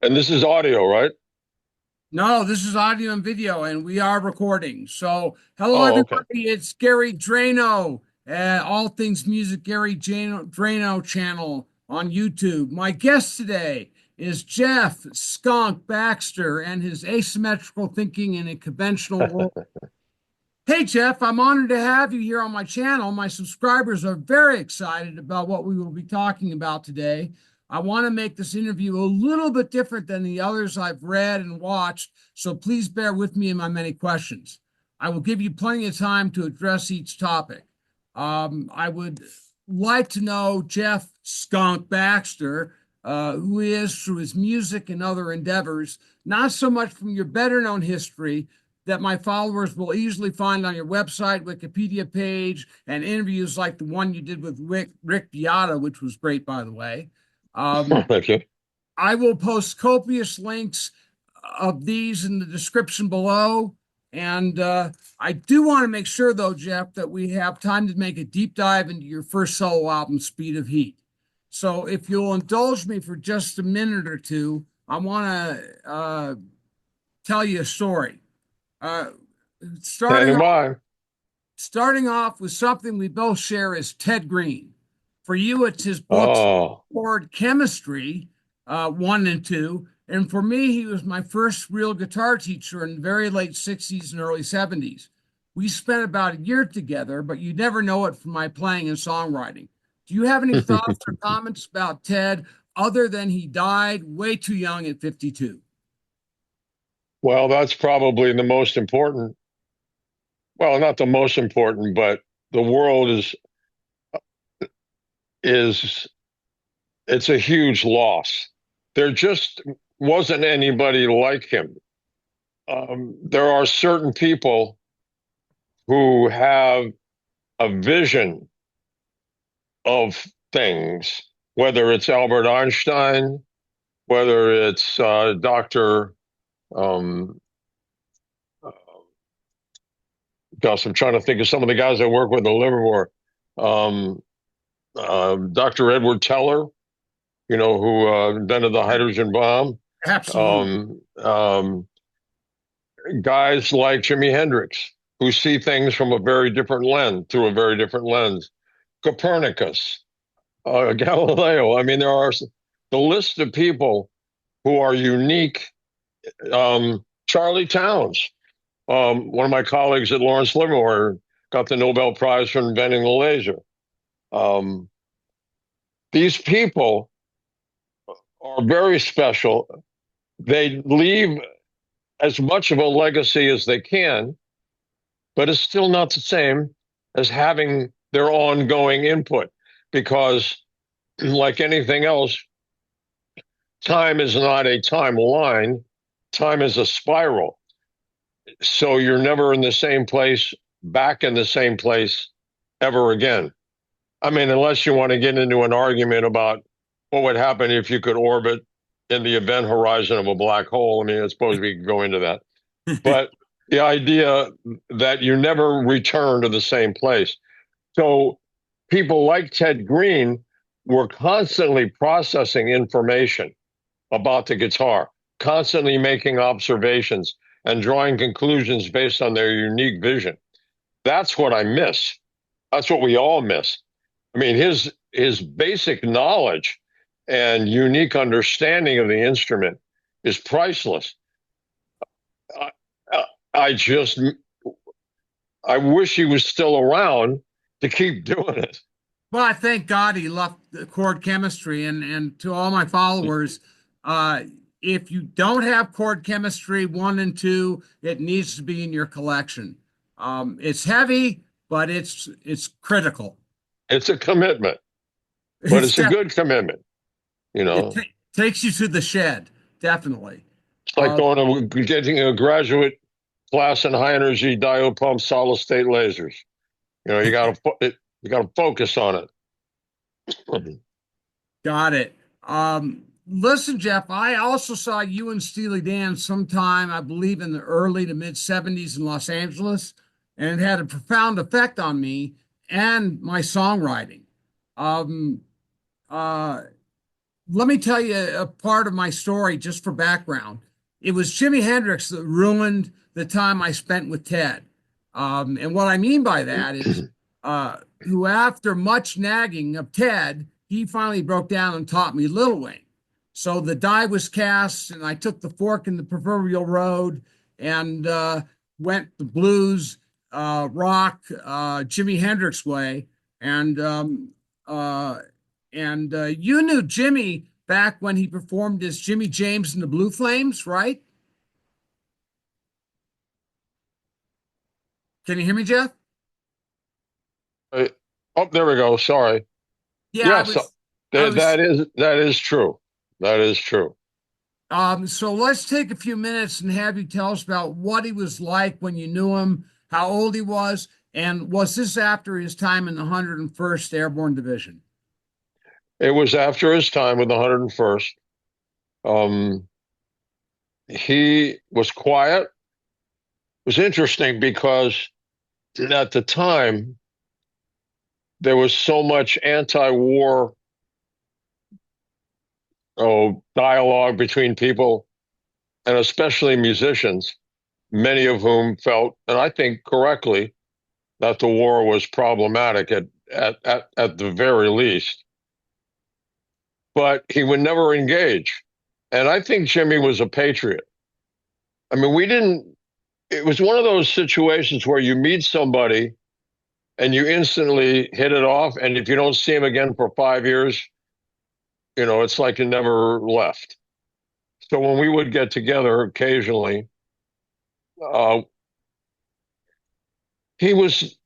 And this is audio, right? No, this is audio and video, and we are recording. So, hello, Oh, okay. everybody. It's Gary Dranow, All Things Music, Dranow channel on YouTube. My guest today is Jeff Skunk Baxter and his asymmetrical thinking in a conventional world. Hey, Jeff, I'm honored to have you here on my channel. My subscribers are very excited about what we will be talking about today. I want to make this interview a little bit different than the others I've read and watched, so please bear with me in my many questions. I will give you plenty of time to address each topic. I would like to know Jeff Skunk Baxter, who he is through his music and other endeavors, not so much from your better known history that my followers will easily find on your website, Wikipedia page, and interviews like the one you did with Rick Beata, which was great, by the way. Um, Thank you. I will post copious links of these in the description below. And I do want to make sure, though, Jeff, that we have time to make a deep dive into your first solo album, Speed of Heat. So if you'll indulge me for just a minute or two, I want to tell you a story. Uh, starting Standing off, by. starting off with something we both share is Ted Green. For you, it's his books, Oh, Chord Chemistry, 1 and 2. And for me, he was my first real guitar teacher in the very late 60s and early 70s. We spent about a year together, but you never know it from my playing and songwriting. Do you have any thoughts or comments about Ted other than he died way too young at 52? well, that's probably the most important. Well, not the most important, but the world is it's a huge loss. There just wasn't anybody like him. There are certain people who have a vision of things, whether it's Albert Einstein, whether it's Dr. Um, gosh, I'm trying to think of some of the guys I work with in Livermore. Um, Dr. Edward Teller, who invented the hydrogen bomb. Absolutely. Um, guys like Jimi Hendrix, who see things from a very different lens, through a very different lens. Copernicus, Galileo. I mean, there are the list of people who are unique. Charlie Towns, one of my colleagues at Lawrence Livermore, got the Nobel Prize for inventing the laser. Um, these people are very special. They leave as much of a legacy as they can, but it's still not the same as having their ongoing input because, like anything else, time is not a timeline, time is a spiral. So you're never in the same place, back in the same place ever again. I mean, unless you want to get into an argument about what would happen if you could orbit in the event horizon of a black hole. I mean, I suppose we could go into that. But the idea that you never return to the same place. So people like Ted Green were constantly processing information about the guitar, constantly making observations and drawing conclusions based on their unique vision. That's what I miss. That's what we all miss. I mean, his basic knowledge and unique understanding of the instrument is priceless. I, I just I wish he was still around to keep doing it. Well, I thank God he left the chord chemistry, and to all my followers, uh, if you don't have chord chemistry 1 and 2, it needs to be in your collection. It's heavy, but it's critical. It's a commitment, but It's it's a def- good commitment. You it know, takes you to the shed, definitely. it's like Uh, going to getting a graduate class in high energy diode pump solid state lasers. You got to focus on it. got it. Listen, Jeff, I also saw you and Steely Dan sometime, I believe, in the early to mid 70s in Los Angeles, and it had a profound effect on me and my songwriting. Um, uh, let me tell you a part of my story just for background. It was Jimi Hendrix that ruined the time I spent with Ted. And what I mean by that is, who after much nagging of Ted, he finally broke down and taught me Little Wing. So the die was cast, and I took the fork in the proverbial road and went the blues, rock, Jimi Hendrix way. And uh, you knew Jimmy back when he performed as Jimmy James and the Blue Flames, right? Can you hear me, Jeff? Uh, oh, there we go. Sorry. Yeah, I Yes, was. I that was. that is true. That is true. So let's take a few minutes and have you tell us about what he was like when you knew him, how old he was, and was this after his time in the 101st Airborne Division? It was after his time with the 101st. Um, he was quiet. It was interesting because at the time there was so much anti-war dialogue between people, and especially musicians, many of whom felt, and I think correctly, that the war was problematic at the very least. But he would never engage. And I think Jimmy was a patriot. I mean, we didn't, it was one of those situations where you meet somebody and you instantly hit it off. And if you don't see him again for 5 years, it's like you never left. So when we would get together occasionally, uh, he was,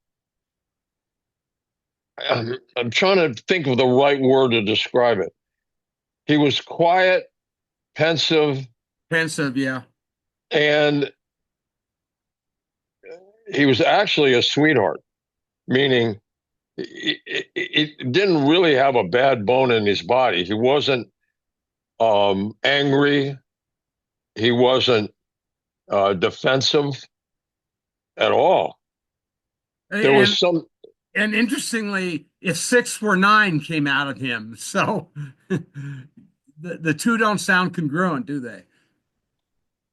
I'm trying to think of the right word to describe it. He was quiet, pensive, Pensive, yeah. and he was actually a sweetheart, meaning he didn't really have a bad bone in his body. He wasn't angry. He wasn't defensive at all. There And was some, and interestingly, if six were nine came out of him, so the two don't sound congruent, do they?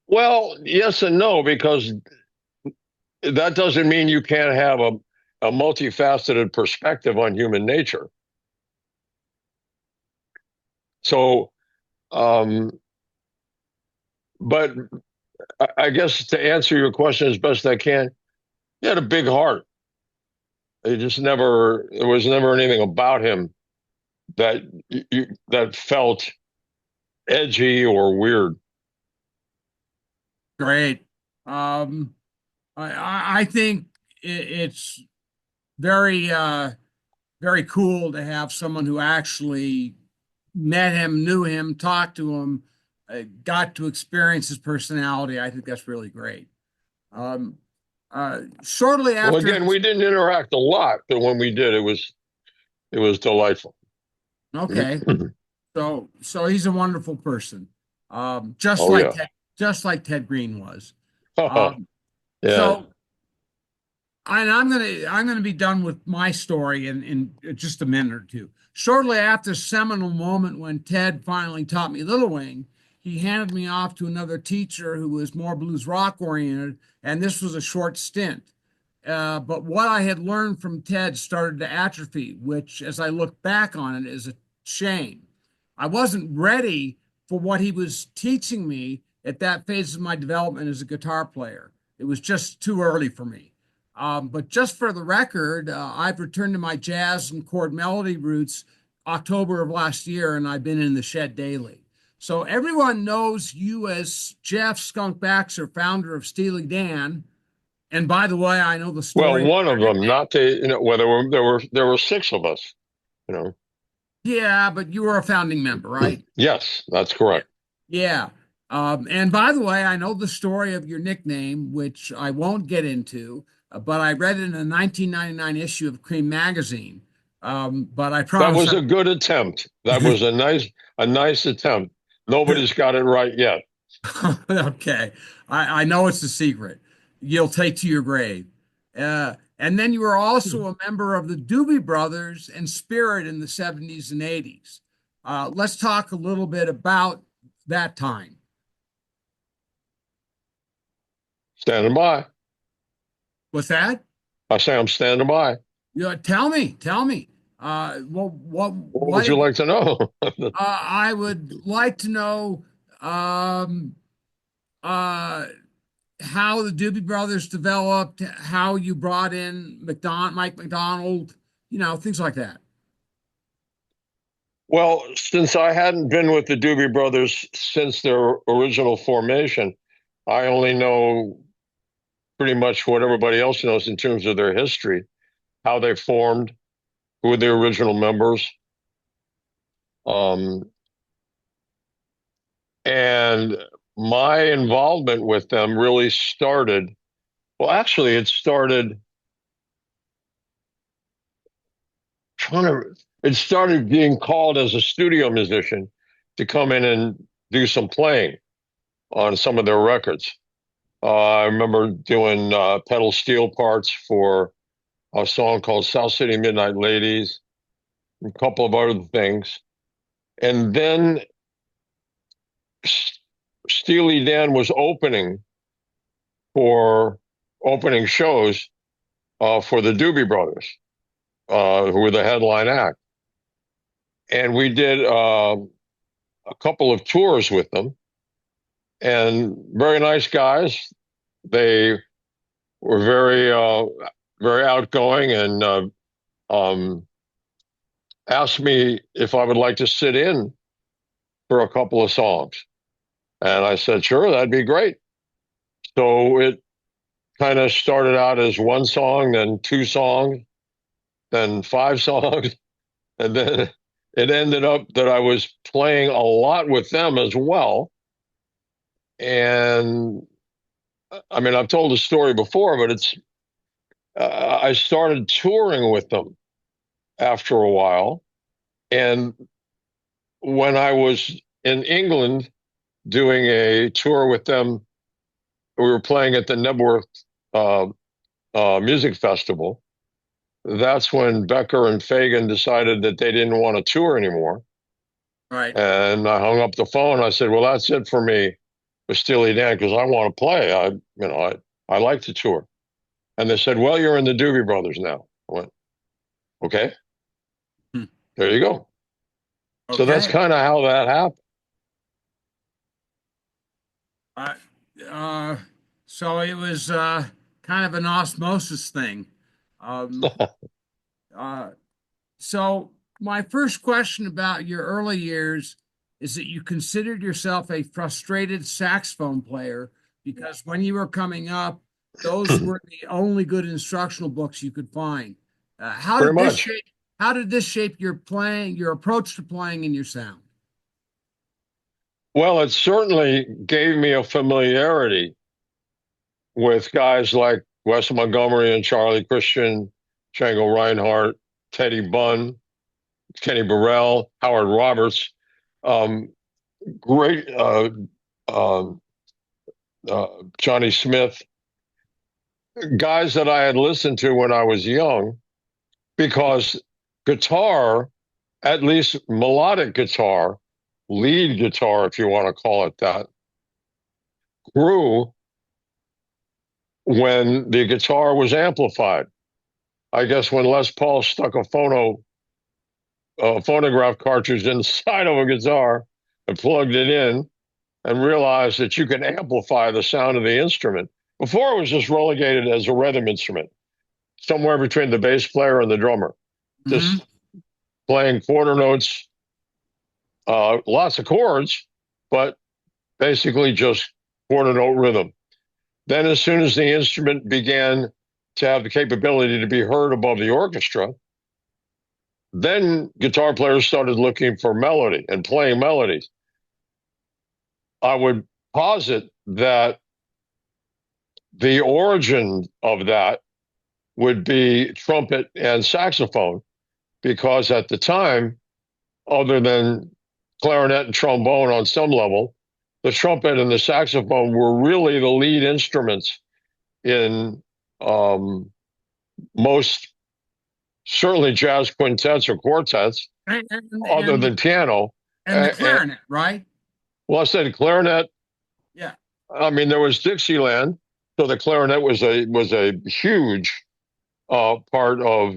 well, yes and no, because that doesn't mean you can't have a multifaceted perspective on human nature. So, um, but I guess to answer your question as best I can, he had a big heart. He just never, there was never anything about him that that felt edgy or weird. Great. Um, I think it's very very cool to have someone who actually met him, knew him, talked to him, got to experience his personality. I think that's really great. Um, Shortly Well, after again, his, we didn't interact a lot, but when we did, it was delightful. okay, so he's a wonderful person, Oh yeah, Just like Ted Green was. Um, yeah. so and I'm gonna be done with my story in just a minute or two. Shortly after the seminal moment when Ted finally taught me Little Wing, he handed me off to another teacher who was more blues rock oriented, and this was a short stint. But what I had learned from Ted started to atrophy, which, as I look back on it, is a shame. I wasn't ready for what he was teaching me at that phase of my development as a guitar player. It was just too early for me. But just for the record, I've returned to my jazz and chord melody roots October of last year, and I've been in the shed daily. So everyone knows you as Jeff Skunk Baxter, founder of Steely Dan. And by the way, I know the Well, story of one your of them, nickname. not the, well, there were six of us. You know, Yeah, but you were a founding member, right? yes, that's Yeah. correct. Yeah. And by the way, I know the story of your nickname, which I won't get into, but I read it in a 1999 issue of Cream magazine. But I That promise was I a good attempt. That was a nice attempt. won't. Nobody's got it right yet. Okay. I know it's a secret you'll take to your grave. And then you were also a member of the Doobie Brothers and Spirit in the 70s and 80s. Let's talk a little bit about that time. Standing by. What's that? I say I'm standing by. Tell me. What would you like to know? I would like to know um, uh, how the Doobie Brothers developed, how you brought in Mike McDonald, things like that. Well, since I hadn't been with the Doobie Brothers since their original formation, I only know pretty much what everybody else knows in terms of their history, how they formed, who were the original members. Um, and my involvement with them really started, well, actually, it started trying to, it started being called as a studio musician to come in and do some playing on some of their records. I remember doing pedal steel parts for a song called South City Midnight Ladies, a couple of other things. And then Steely Dan was for opening shows for the Doobie Brothers, who were the headline act. And we did a couple of tours with them, and very nice guys. They were very outgoing and um, asked me if I would like to sit in for a couple of songs. And I said, sure, that'd be great. So it kind of started out as one song, then two songs, then five songs. And then it ended up that I was playing a lot with them as well. And I mean, I've told the story before, but I started touring with them after a while. And when I was in England doing a tour with them, we were playing at the Nebworth uh, Music Festival. That's when Becker and Fagan decided that they didn't want to tour anymore. Right. And I hung up the phone. I said, "Well, that's it for me with Steely Dan because I want to play. I like to tour." And they said, "Well, you're in the Doobie Brothers now." I went, "Okay, Hmm. there you go." So that's Okay. kind of how that happened. Uh, uh, so it was kind of an osmosis thing. Um, uh, so my first question about your early years is that you considered yourself a frustrated saxophone player because when you were coming up, those were the only good instructional books you could find. How Pretty did this much. shape? How did this shape your playing, your approach to playing, and your sound? Well, it certainly gave me a familiarity with guys like Wes Montgomery and Charlie Christian, Django Reinhardt, Teddy Bunn, Kenny Burrell, Howard Roberts. Um, great um, uh, Johnny Smith, guys that I had listened to when I was young, because guitar, at least melodic guitar, lead guitar, if you want to call it that, grew when the guitar was amplified. I guess when Les Paul stuck a phonograph cartridge inside of a guitar and plugged it in and realized that you can amplify the sound of the instrument. Before it was just relegated as a rhythm instrument, somewhere between the bass player and the drummer, Mm-hmm. just playing quarter notes, lots of chords, but basically just quarter note rhythm. Then, as soon as the instrument began to have the capability to be heard above the orchestra, then guitar players started looking for melody and playing melodies. I would posit that the origin of that would be trumpet and saxophone, because at the time, other than clarinet and trombone on some level, the trumpet and the saxophone were really the lead instruments in most certainly jazz quintets or quartets, and and other and, than piano. and the And, clarinet, right? well, I said clarinet. Yeah. I mean, there was Dixieland, so the clarinet was a huge part of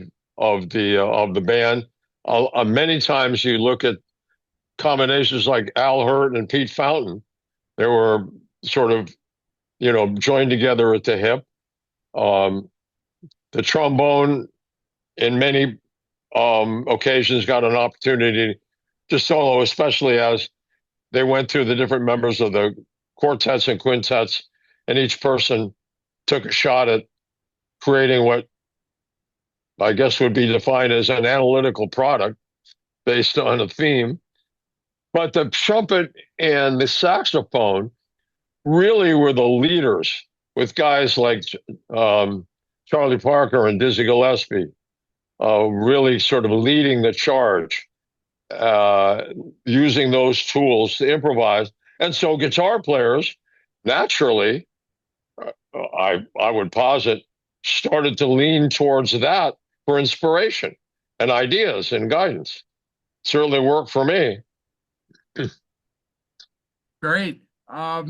the band. Many times you look at combinations like Al Hurt and Pete Fountain. They were sort of joined together at the hip. Um, the trombone, in many occasions, got an opportunity to solo, especially as they went through the different members of the quartets and quintets, and each person took a shot at creating what I guess would be defined as an analytical product based on a theme. But the trumpet and the saxophone really were the leaders, with guys like Charlie Parker and Dizzy Gillespie really sort of leading the charge, uh, using those tools to improvise. And so guitar players naturally, I would posit, started to lean towards that for inspiration and ideas and guidance. Certainly worked for me. Great. Uh,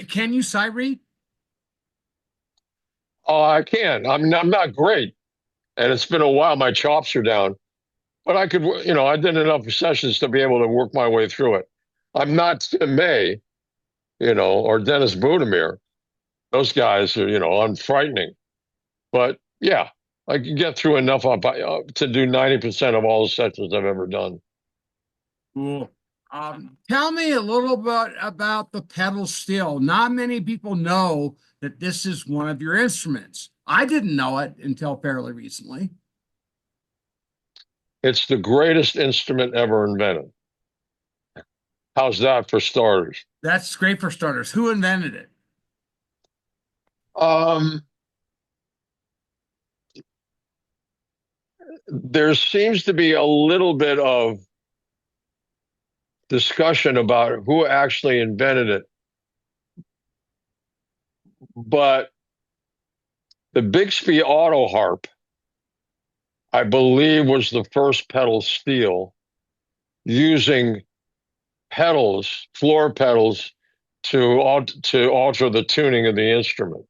can you sight read? I can. I'm not great, and it's been a while. My chops are down, but I could, I did enough sessions to be able to work my way through it. I'm not Tim May, or Dennis Budimir. Those guys are, unfrightening. But yeah, I can get through enough to do 90% of all the sessions I've ever done. Cool. Tell me a little bit about the pedal steel. Not many people know that this is one of your instruments. I didn't know it until fairly recently. It's the greatest instrument ever invented. How's that for starters? That's great for starters. Who invented it? Um, there seems to be a little bit of discussion about who actually invented it, but the Bixby Auto Harp, I believe, was the first pedal steel using pedals, floor pedals, to alter the tuning of the instrument.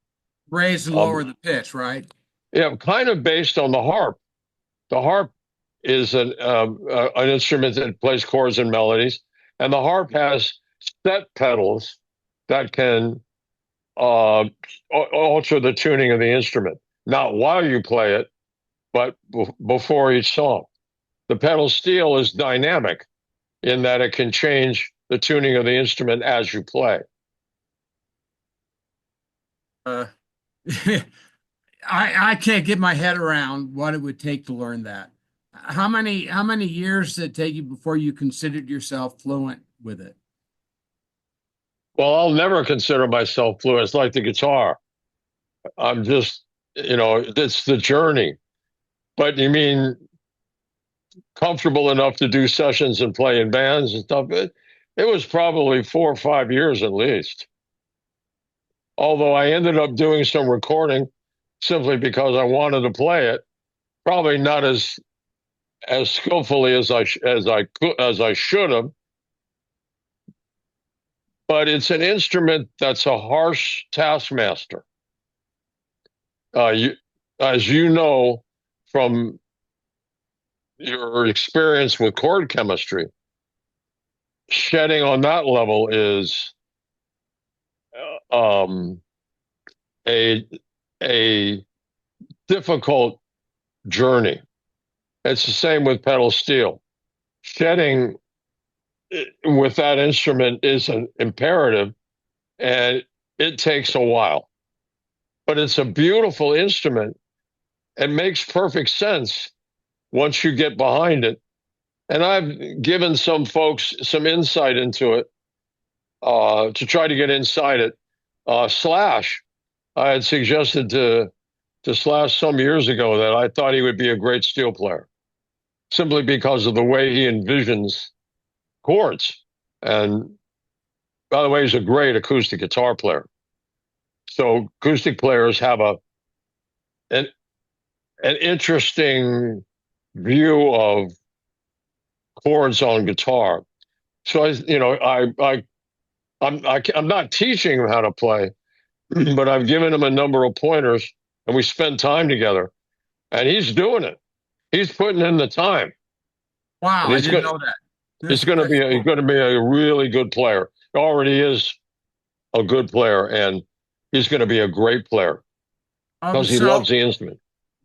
Raise and lower Um, the pitch, right? yeah, kind of based on the harp. The harp is an instrument that plays chords and melodies, and the harp has set pedals that can alter the tuning of the instrument, not while you play it, but before each song. The pedal steel is dynamic in that it can change the tuning of the instrument as you play. Uh, I can't get my head around what it would take to learn that. How many years did it take you before you considered yourself fluent with it? Well, I'll never consider myself fluent. It's like the guitar. I'm just, it's the journey. But you mean comfortable enough to do sessions and play in bands and stuff? It was probably 4 or 5 years at least. Although I ended up doing some recording simply because I wanted to play it, probably not as skillfully as I should have. But it's an instrument that's a harsh taskmaster. You, as you know from your experience with chord chemistry, shedding on that level is um, a a difficult journey. It's the same with pedal steel. Shedding with that instrument is an imperative, and it takes a while. But it's a beautiful instrument. It makes perfect sense once you get behind it. And I've given some folks some insight into it to try to get inside it. Slash, I had suggested to Slash some years ago that I thought he would be a great steel player, simply because of the way he envisions chords. And by the way, he's a great acoustic guitar player. So acoustic players have an an interesting view of chords on guitar. So I'm not teaching him how to play, but I've given him a number of pointers, and we spend time together, and he's doing it. He's putting in the time, Wow, and I didn't know that. That's he's cool. going to be a really good player. He already is a good player, and he's going to be a great player because he So loves the instrument.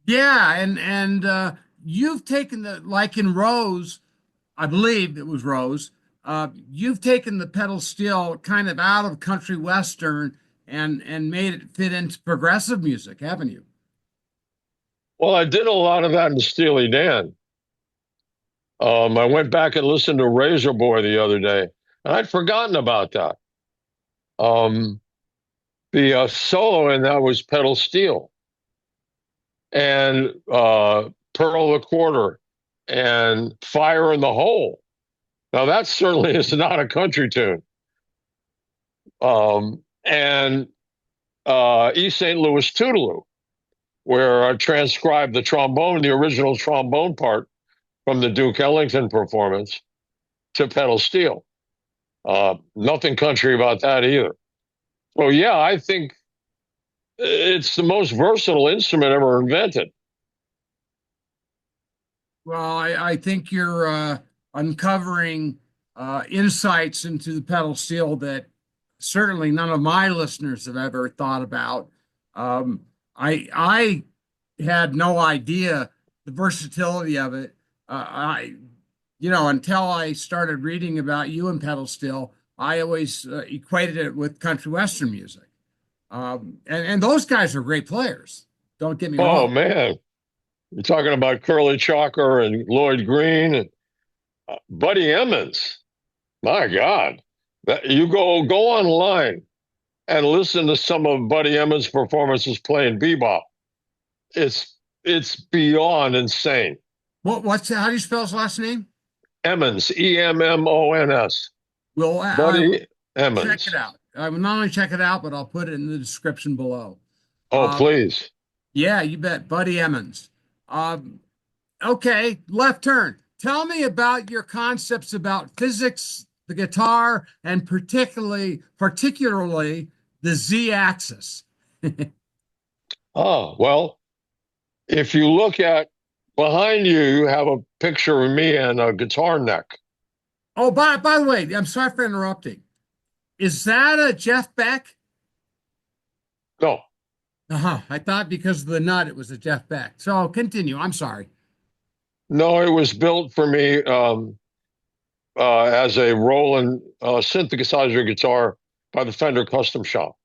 yeah, and you've taken the like in Rose, I believe it was Rose. You've taken the pedal steel kind of out of country western and made it fit into progressive music, haven't you? Well, I did a lot of that in Steely Dan. I went back and listened to Razor Boy the other day, and I'd forgotten about that. Um, the solo in that was pedal steel and Pearl the Quarter and Fire in the Hole. Now, that certainly is not a country tune. And East St. Louis Toodaloo, where I transcribed the trombone, the original trombone part from the Duke Ellington performance to pedal steel. Nothing country about that either. So, yeah, I think it's the most versatile instrument ever invented. Well, I think you're uncovering insights into the pedal steel that certainly none of my listeners have ever thought about. I had no idea the versatility of it. Until I started reading about you and pedal steel, I always equated it with country western music. And those guys are great players. Don't get me Oh, wrong. man. You're talking about Curly Chalker and Lloyd Green and Buddy Emmons. My God. You go online and listen to some of Buddy Emmons' performances playing bebop. It's beyond insane. How do you spell his last name? Emmons, Emmons. Well, I will Buddy check it Emmons. out. I will not only check it out, but I'll put it in the description below. Oh, Um, please. yeah, you bet, Buddy Emmons. Um, okay, left turn. Tell me about your concepts about physics, the guitar, and particularly the Z axis. Oh, well, if you look at behind you, you have a picture of me and a guitar neck. Oh, by the way, I'm sorry for interrupting. Is that a Jeff Beck? No, Uh-huh. I thought because of the nut it was a Jeff Beck. So continue. I'm sorry. no, it was built for me as a Roland synthesizer guitar by the Fender Custom Shop.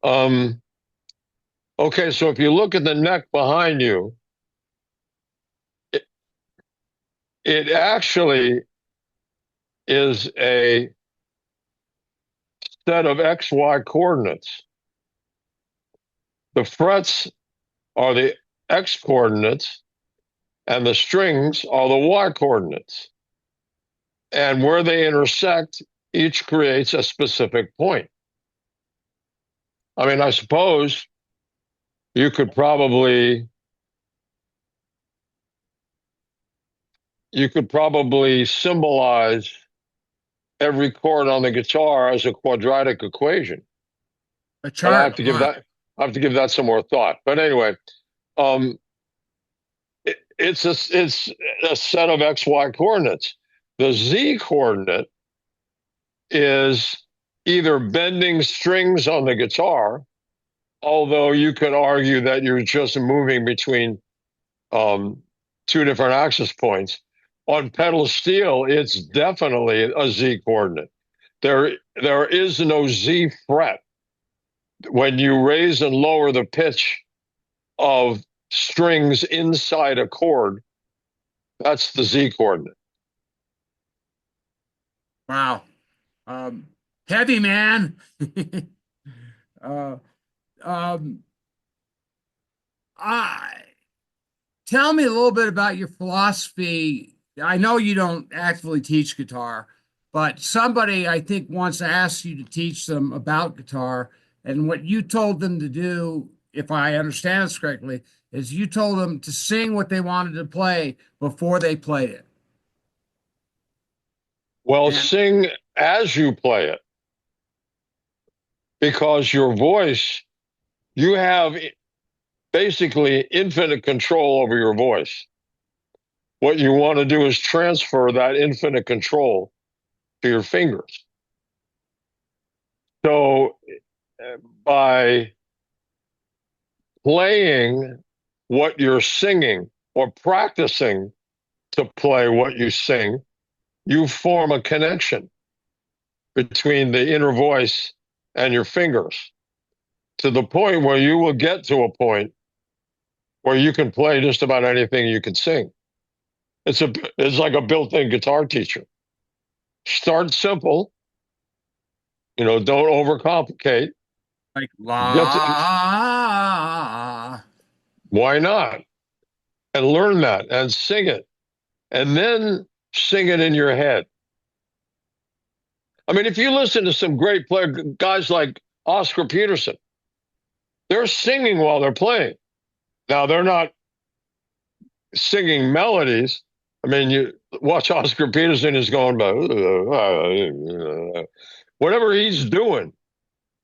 Um, okay, so if you look at the neck behind you, it, it actually is a set of XY coordinates. The frets are the X coordinates, and the strings are the Y coordinates. And where they intersect, each creates a specific point. I mean, I suppose you could probably symbolize every chord on the guitar as a quadratic equation. A But chart, huh? I have to give that some more thought. But anyway, um, it's a set of XY coordinates. The Z coordinate is either bending strings on the guitar, although you could argue that you're just moving between um, two different axis points. On pedal steel, it's definitely a Z coordinate. There is no Z fret. When you raise and lower the pitch of strings inside a chord, that's the Z coordinate. Wow. Um, Heavy man. uh, um, I tell me a little bit about your philosophy. I know you don't actively teach guitar, but somebody I think once asked you to teach them about guitar, And what you told them to do, if I understand this correctly, is you told them to sing what they wanted to play before they played it. Well, And sing as you play it, because your voice, you have basically infinite control over your voice. What you want to do is transfer that infinite control to your fingers. So by playing what you're singing or practicing to play what you sing, you form a connection between the inner voice and your fingers to the point where you will get to a point where you can play just about anything you can sing. It's like a built-in guitar teacher. Start simple, don't overcomplicate. like Get to, la. why not? And learn that and sing it. And then sing it in your head. I mean, if you listen to some great guys like Oscar Peterson, they're singing while they're playing. Now, they're not singing melodies. I mean, you watch Oscar Peterson is going about whatever he's doing,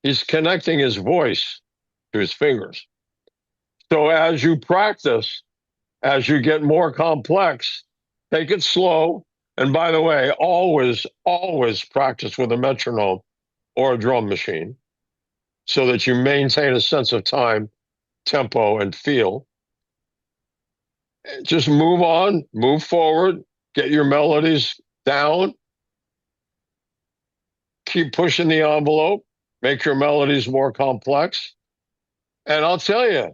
he's connecting his voice to his fingers. So as you practice, as you get more complex, take it slow. And by the way, always, always practice with a metronome or a drum machine so that you maintain a sense of time, tempo, and feel. Just move on, move forward, get your melodies down, keep pushing the envelope, make your melodies more complex. And I'll tell you,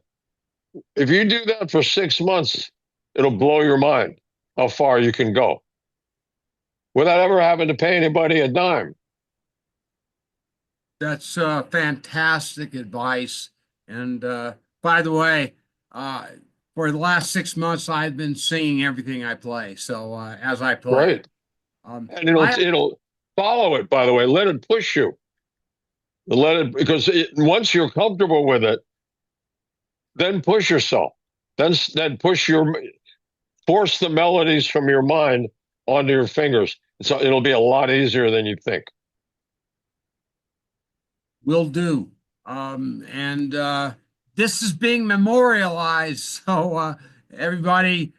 if you do that for 6 months, it'll blow your mind how far you can go without ever having to pay anybody a dime. That's fantastic advice. And by the way, uh, for the last 6 months, I've been singing everything I play. So as I play, Great. And I it'll follow it, by the way. Let it push you. Let it, because once you're comfortable with it, then push yourself. Then force the melodies from your mind onto your fingers. So it'll be a lot easier than you think. will do. And this is being memorialized, so everybody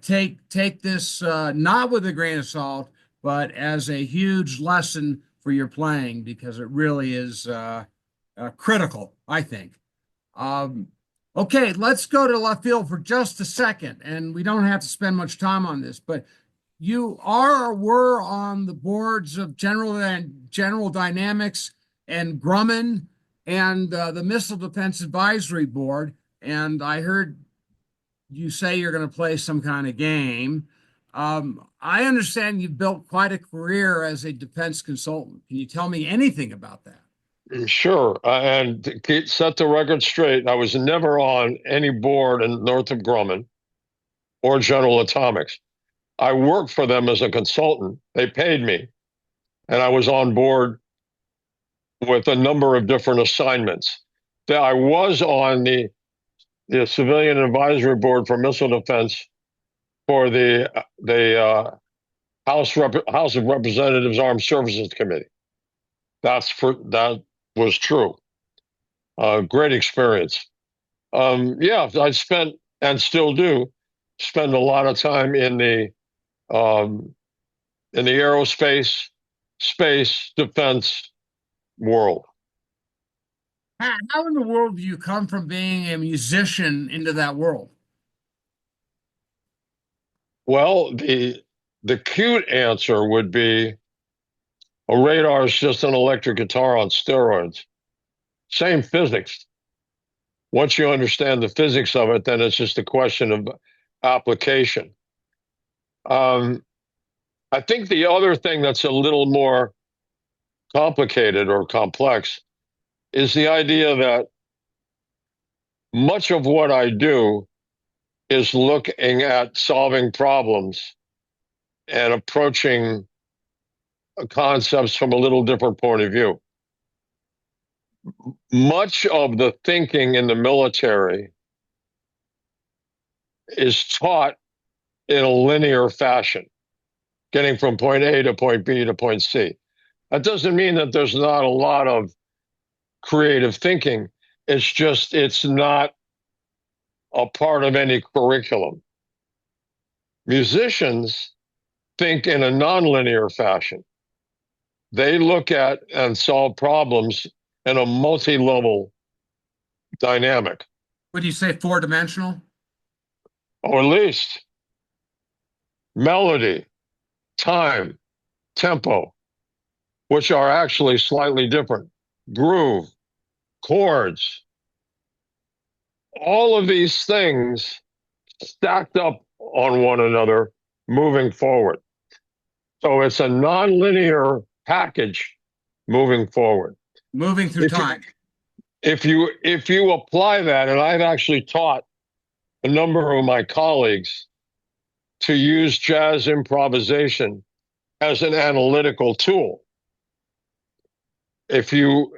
take this not with a grain of salt, but as a huge lesson for your playing because it really is critical, I think. Um, okay, let's go to left field for just a second, and we don't have to spend much time on this, but you are or were on the boards of General Dynamics and Grumman and the Missile Defense Advisory Board. And I heard you say you're going to play some kind of game. I understand you've built quite a career as a defense consultant. Can you tell me anything about that? Sure. And to set the record straight, I was never on any board in Northrop Grumman or General Atomics. I worked for them as a consultant. They paid me, and I was on board with a number of different assignments. I was on the Civilian Advisory Board for Missile Defense for the House of Representatives Armed Services Committee. That was true. Great experience. Yeah, I spent and still do spend a lot of time um, in the aerospace, space, defense world. How in the world do you come from being a musician into that world? Well, the cute answer would be a radar is just an electric guitar on steroids. Same physics. Once you understand the physics of it, then it's just a question of application. Um, I think the other thing that's a little more complicated or complex is the idea that much of what I do is looking at solving problems and approaching concepts from a little different point of view. Much of the thinking in the military is taught in a linear fashion, getting from point A to point B to point C. That doesn't mean that there's not a lot of creative thinking. It's just, it's not a part of any curriculum. Musicians think in a nonlinear fashion. They look at and solve problems in a multi-level dynamic, Would you say four-dimensional? or at least melody, time, tempo, which are actually slightly different, groove, chords, all of these things stacked up on one another moving forward. So it's a nonlinear package moving forward. Moving through If you, time. if you apply that, and I've actually taught a number of my colleagues to use jazz improvisation as an analytical tool. If you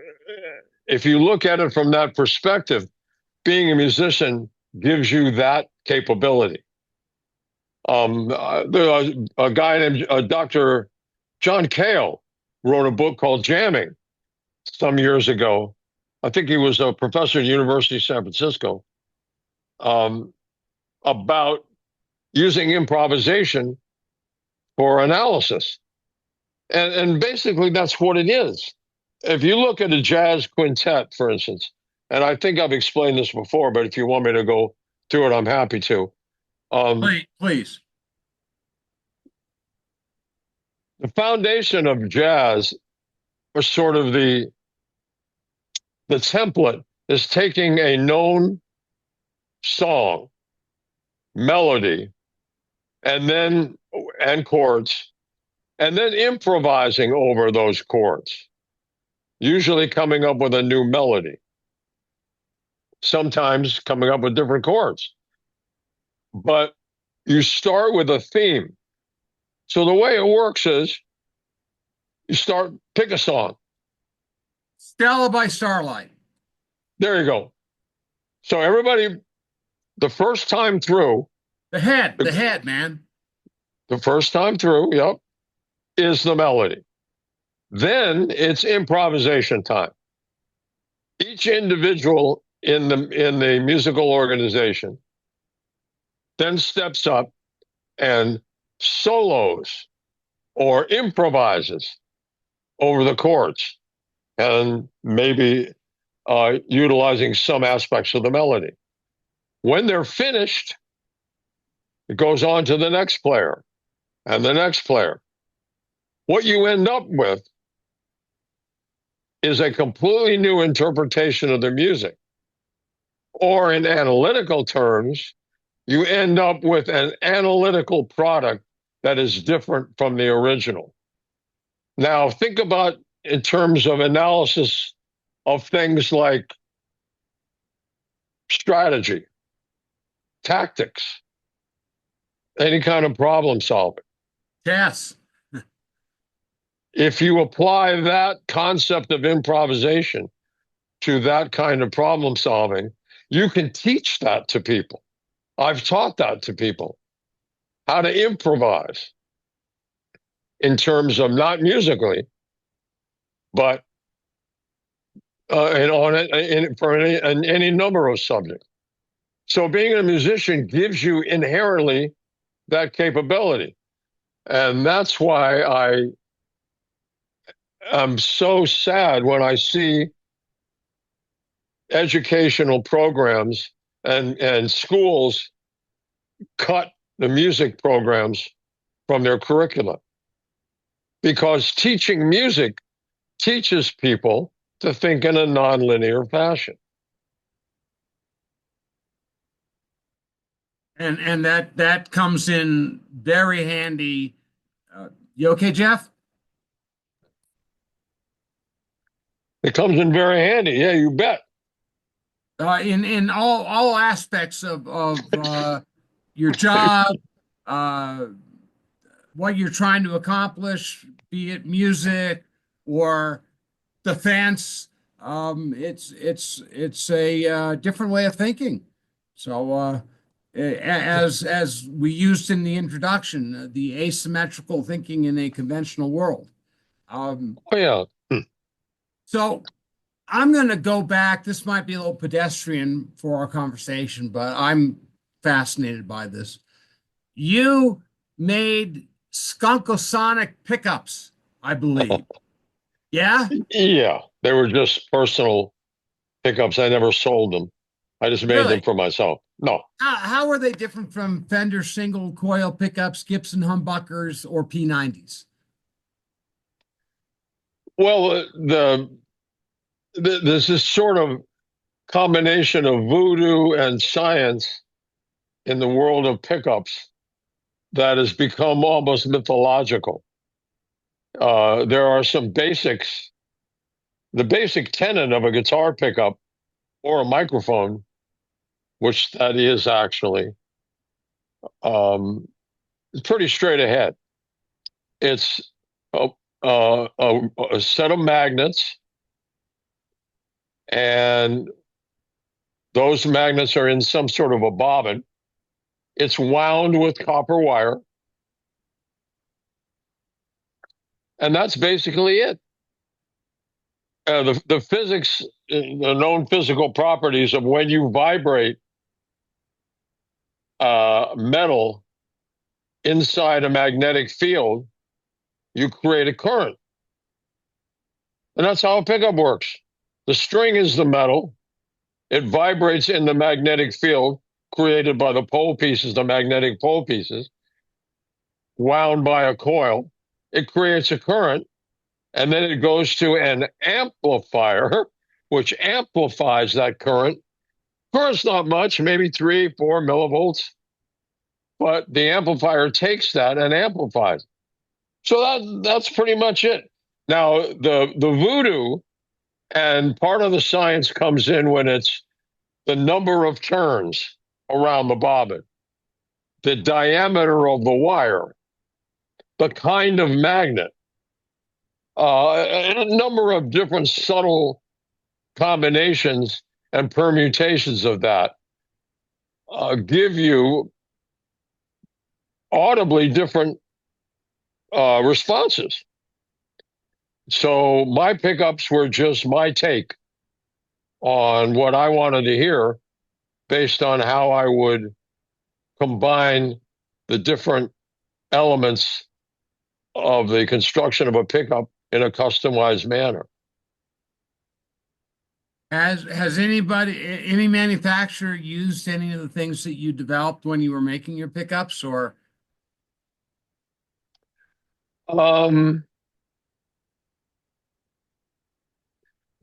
if you look at it from that perspective, being a musician gives you that capability. There's a guy named Dr. John Cale wrote a book called Jamming some years ago. I think he was a professor at the University of San Francisco, um, about using improvisation for analysis. And basically, that's what it is. If you look at a jazz quintet, for instance, and I think I've explained this before, but if you want me to go through it, I'm happy to. Please. The foundation of jazz, or sort of the template, is taking a known song, melody, and chords, and then improvising over those chords, usually coming up with a new melody, sometimes coming up with different chords. But you start with a theme. So the way it works is pick a song. Stella by Starlight. There you go. So everybody, the first time through, The head, man. the first time through, yep, is the melody. Then it's improvisation time. Each individual in the musical organization then steps up and solos or improvises over the chords, and maybe utilizing some aspects of the melody. When they're finished, it goes on to the next player and the next player. What you end up with is a completely new interpretation of the music. Or in analytical terms, you end up with an analytical product that is different from the original. Now, think about in terms of analysis of things like strategy, tactics, any kind of problem solving. Yes. If you apply that concept of improvisation to that kind of problem solving, you can teach that to people. I've taught that to people, how to improvise in terms of not musically, but for any number of subjects. So being a musician gives you inherently that capability. And that's why I am so sad when I see educational programs and schools cut the music programs from their curricula. Because teaching music teaches people to think in a nonlinear fashion. And that comes in very handy. You okay, Jeff? It comes in very handy. Yeah, you bet. In all aspects of your job, uh, what you're trying to accomplish, be it music or defense, It's a different way of thinking. So as we used in the introduction, the asymmetrical thinking in a conventional world. Um, Oh yeah. Hmm. so I'm going to go back. This might be a little pedestrian for our conversation, but I'm fascinated by this. You made skunkosonic pickups, I believe. Yeah? Yeah, they were just personal pickups. I never sold them. I just made them Really? for myself. No. How are they different from Fender single coil pickups, Gibson humbuckers, or P90s? Well, there's this sort of combination of voodoo and science in the world of pickups that has become almost mythological. There are some basics. The basic tenet of a guitar pickup or a microphone, which that is actually, is pretty straight ahead. It's a, a set of magnets, and those magnets are in some sort of a bobbin. It's wound with copper wire, and that's basically it. The physics, the known physical properties of when you vibrate metal inside a magnetic field, you create a current. And that's how a pickup works. The string is the metal. It vibrates in the magnetic field created by the pole pieces, the magnetic pole pieces, wound by a coil. It creates a current, and then it goes to an amplifier, which amplifies that current. Current's not much, maybe 3, 4 millivolts, but the amplifier takes that and amplifies. So that's pretty much it. Now the voodoo and part of the science comes in when it's the number of turns around the bobbin, the diameter of the wire, the kind of magnet, a number of different subtle combinations and permutations of that give you audibly different responses. So my pickups were just my take on what I wanted to hear based on how I would combine the different elements of the construction of a pickup in a customized manner. Has any manufacturer used any of the things that you developed when you were making your pickups, or Um,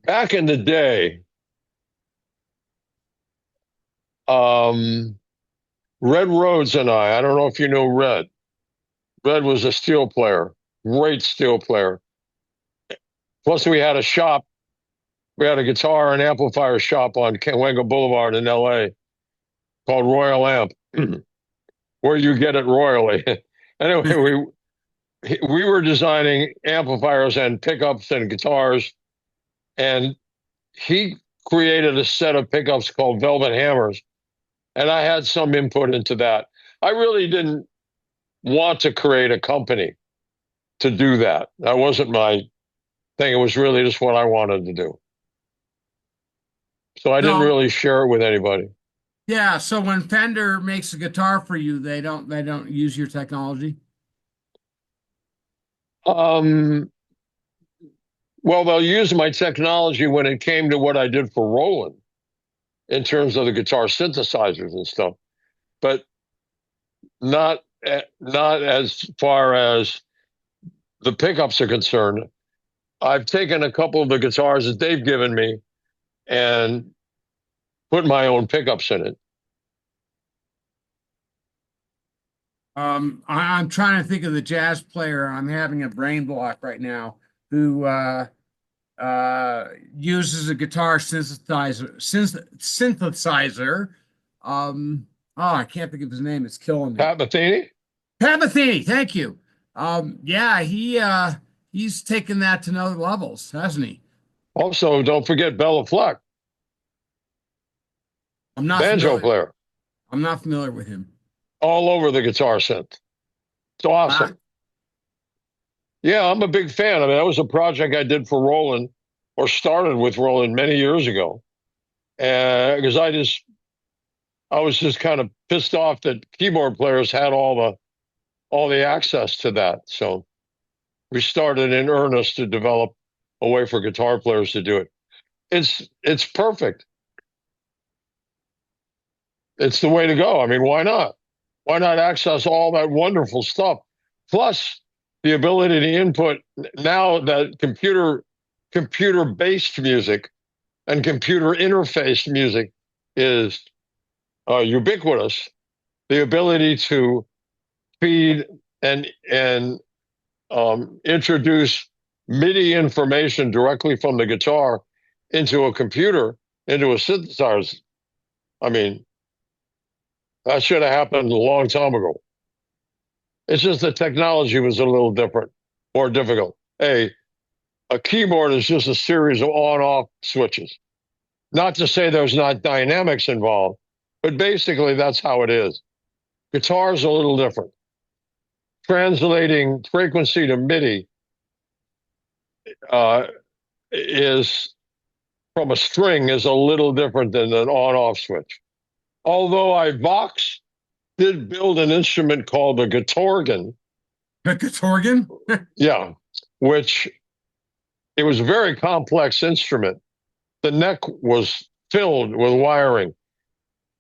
Back in the day, um, Red Rhodes and I don't know if you know Red. Red was a steel player, great steel player. Plus, we had a shop. We had a guitar and amplifier shop on Cahuenga Boulevard in LA called Royal Amp, where you get it royally. Anyway, we were designing amplifiers and pickups and guitars, and he created a set of pickups called Velvet Hammers, and I had some input into that. I really didn't want to create a company to do that. That wasn't my thing. It was really just what I wanted to do. So I didn't so? really share it with anybody. Yeah, so when Fender makes a guitar for you, they don't use your technology. Um, well, they'll use my technology when it came to what I did for Roland in terms of the guitar synthesizers and stuff, but not as far as the pickups are concerned. I've taken a couple of the guitars that they've given me and put my own pickups in it. I'm trying to think of the jazz player. I'm having a brain block right now who uses a guitar synthesizer. I can't think of his name. It's killing me. Pat Metheny? Pat Metheny, thank you. Yeah, he's taken that to other levels, hasn't he? Also, don't forget Bella Fleck, I'm not banjo familiar. player, I'm not familiar with him. all over the guitar synth. It's Ah, awesome. Yeah, I'm a big fan. I mean, that was a project I did for Roland, or started with Roland many years ago, and because I was just kind of pissed off that keyboard players had all the access to that. So we started in earnest to develop a way for guitar players to do it. It's perfect. It's the way to go. I mean, why not? Why not access all that wonderful stuff? Plus the ability to input now that computer based music and computer interfaced music is ubiquitous. The ability to feed and introduce MIDI information directly from the guitar into a computer, into a synthesizer. I mean, that should have happened a long time ago. It's just the technology was a little different, more difficult. Hey, a keyboard is just a series of on-off switches. Not to say there's not dynamics involved, but basically that's how it is. Guitar's a little different. Translating frequency to MIDI uh, is from a string is a little different than an on-off switch. Although Vox did build an instrument called a guitargan. a Katorgan? Yeah, which it was a very complex instrument. The neck was filled with wiring.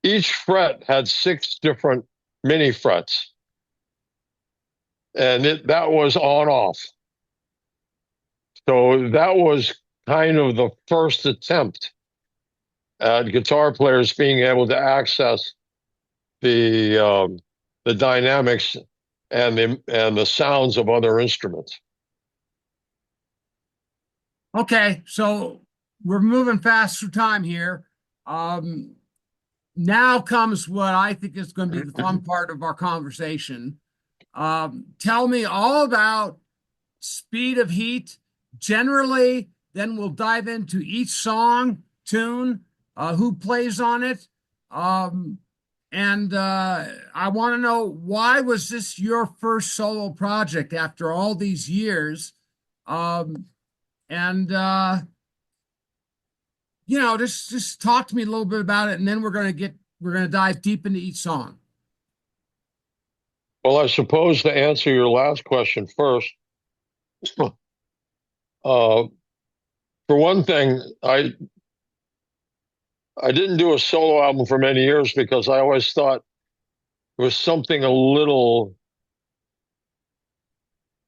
Each fret had 6 different mini frets, and that was on off. So that was kind of the first attempt at guitar players being able to access the dynamics and the sounds of other instruments. Okay, so we're moving fast through time here. Um, Now comes what I think is going to be the fun part of our conversation. Tell me all about Speed of Heat generally, then we'll dive into each song, tune, who plays on it. Um, and I want to know, why was this your first solo project after all these years? Um, and just talk to me a little bit about it, and then we're gonna dive deep into each song. Well, I suppose to answer your last question first, uh, for one thing, I didn't do a solo album for many years because I always thought there was something a little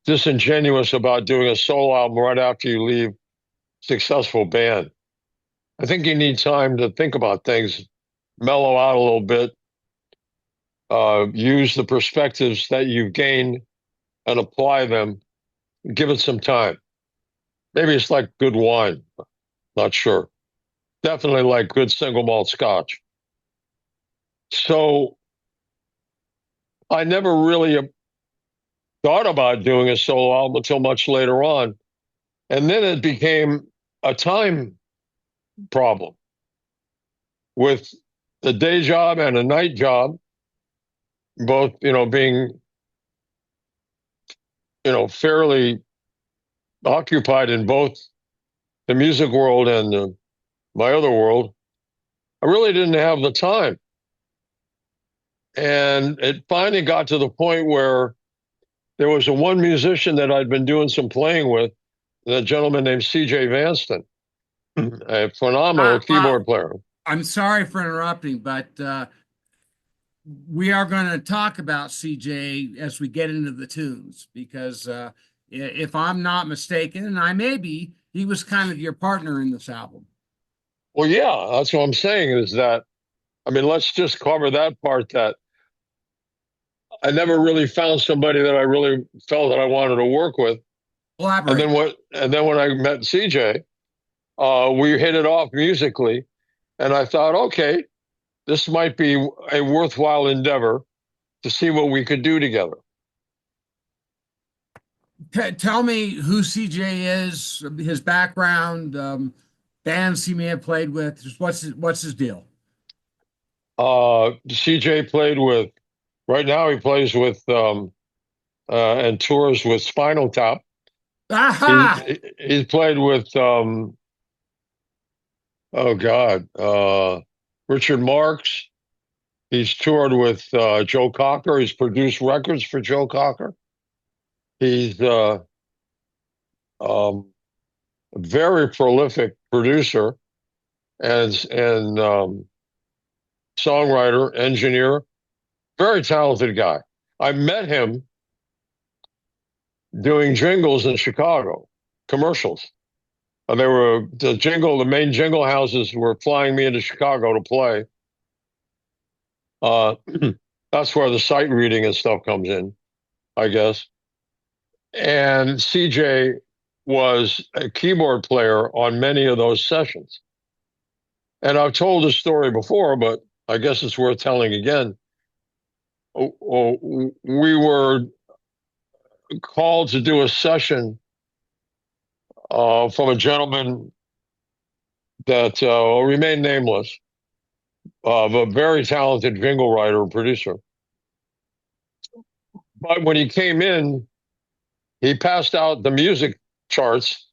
disingenuous about doing a solo album right after you leave a successful band. I think you need time to think about things, mellow out a little bit, use the perspectives that you've gained and apply them. Give it some time. Maybe it's like good wine. Not sure. Definitely like good single malt scotch. So I never really thought about doing a solo album until much later on. And then it became a time problem with the day job and a night job, both, being, fairly occupied in both the music world and my other world. I really didn't have the time. And it finally got to the point where there was a one musician that I'd been doing some playing with, a gentleman named C.J. Vanston, a phenomenal Uh, keyboard player. I'm sorry for interrupting, but we are going to talk about CJ as we get into the tunes, because if I'm not mistaken, and I may be, he was kind of your partner in this album. Well, yeah, that's what I'm saying is that, I mean, let's just cover that part that I never really found somebody that I really felt that I wanted to work with. Elaborate. And then when I met CJ, we hit it off musically, and I thought, okay, this might be a worthwhile endeavor to see what we could do together. Tell me who CJ is, his background, bands he may have played with. Just what's his deal? CJ played with, right now he plays with, and tours with Spinal Tap. Aha! He's played with, oh God, Richard Marx. He's toured with Joe Cocker. He's produced records for Joe Cocker. He's um, a very prolific producer and songwriter, engineer, very talented guy. I met him doing jingles in Chicago, commercials. And they were the main jingle houses were flying me into Chicago to play. Uh, that's where the sight reading and stuff comes in, I guess. And CJ was a keyboard player on many of those sessions. And I've told this story before, but I guess it's worth telling again. We were called to do a session from a gentleman that will remain nameless, of a very talented jingle writer and producer. But when he came in, he passed out the music charts,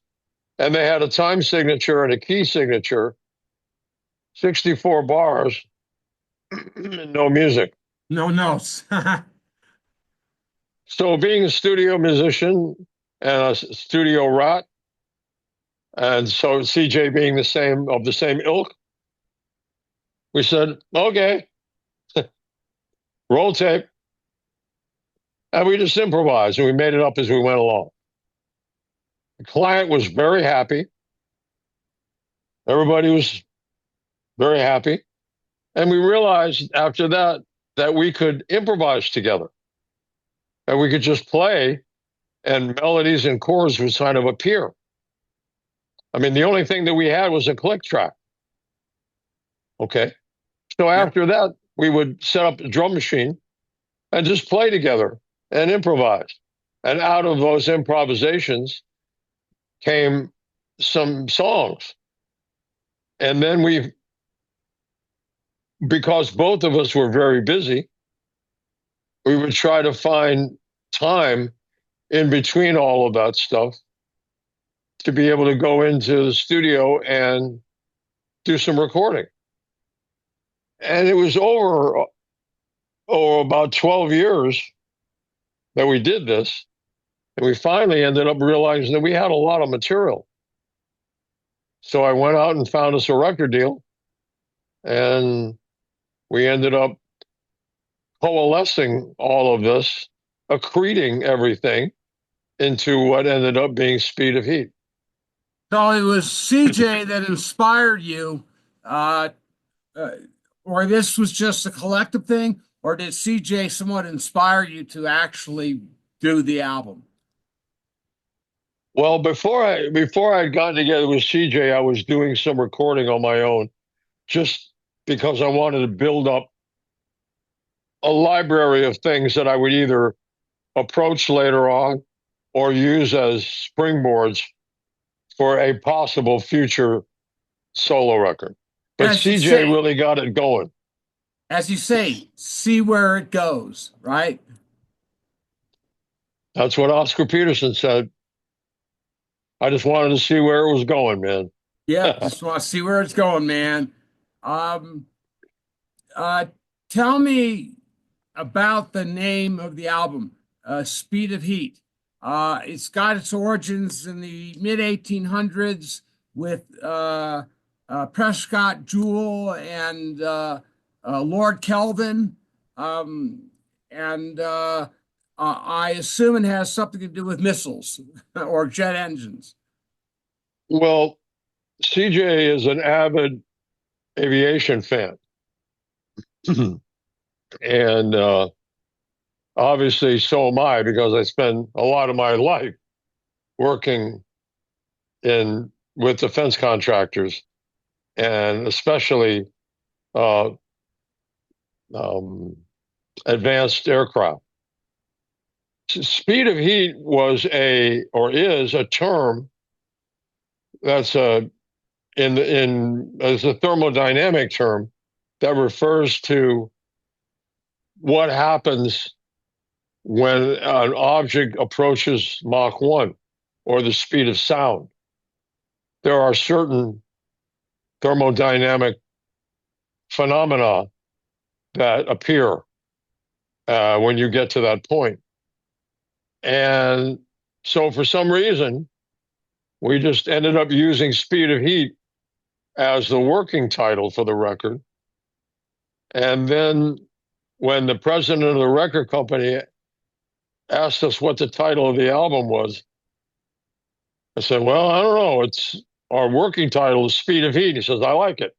and they had a time signature and a key signature, 64 bars, and no music. No notes. So, being a studio musician and a studio rat, and so CJ being the same ilk, we said, okay, roll tape. And we just improvised and we made it up as we went along. The client was very happy. Everybody was very happy. And we realized after that that we could improvise together and we could just play and melodies and chords would kind of appear. I mean, the only thing that we had was a click track. Okay. So Yeah. after that, we would set up a drum machine and just play together and improvise. And out of those improvisations came some songs. And then because both of us were very busy, we would try to find time in between all of that stuff to be able to go into the studio and do some recording. And it was over about 12 years that we did this. And we finally ended up realizing that we had a lot of material. So I went out and found us a record deal, and we ended up coalescing all of this, accreting everything into what ended up being Speed of Heat. So it was CJ that inspired you, uh, uh, or this was just a collective thing, or did CJ somewhat inspire you to actually do the album? Well, before I'd gotten together with CJ, I was doing some recording on my own, just because I wanted to build up a library of things that I would either approach later on or use as springboards for a possible future solo record. But As you CJ say, really got it going. see where it goes, right? That's what Oscar Peterson said. I just wanted to see where it was going, man. Yep, just want to see where it's going, man. Um, uh, Tell me about the name of the album, Speed of Heat. It's got its origins in the mid 1800s with Prescott Joule and Lord Kelvin. Um, and I assume it has something to do with missiles or jet engines. Well, CJ is an avid aviation fan. And obviously, so am I, because I spend a lot of my life working in with defense contractors and especially uh, um, advanced aircraft. Speed of heat was a or is a term that's in as a thermodynamic term that refers to what happens when an object approaches Mach 1 or the speed of sound. There are certain thermodynamic phenomena that appear when you get to that point. And so for some reason, we just ended up using Speed of Heat as the working title for the record. And then when the president of the record company asked us what the title of the album was, I said, well, I don't know. It's our working title is Speed of Heat. He says, I like it.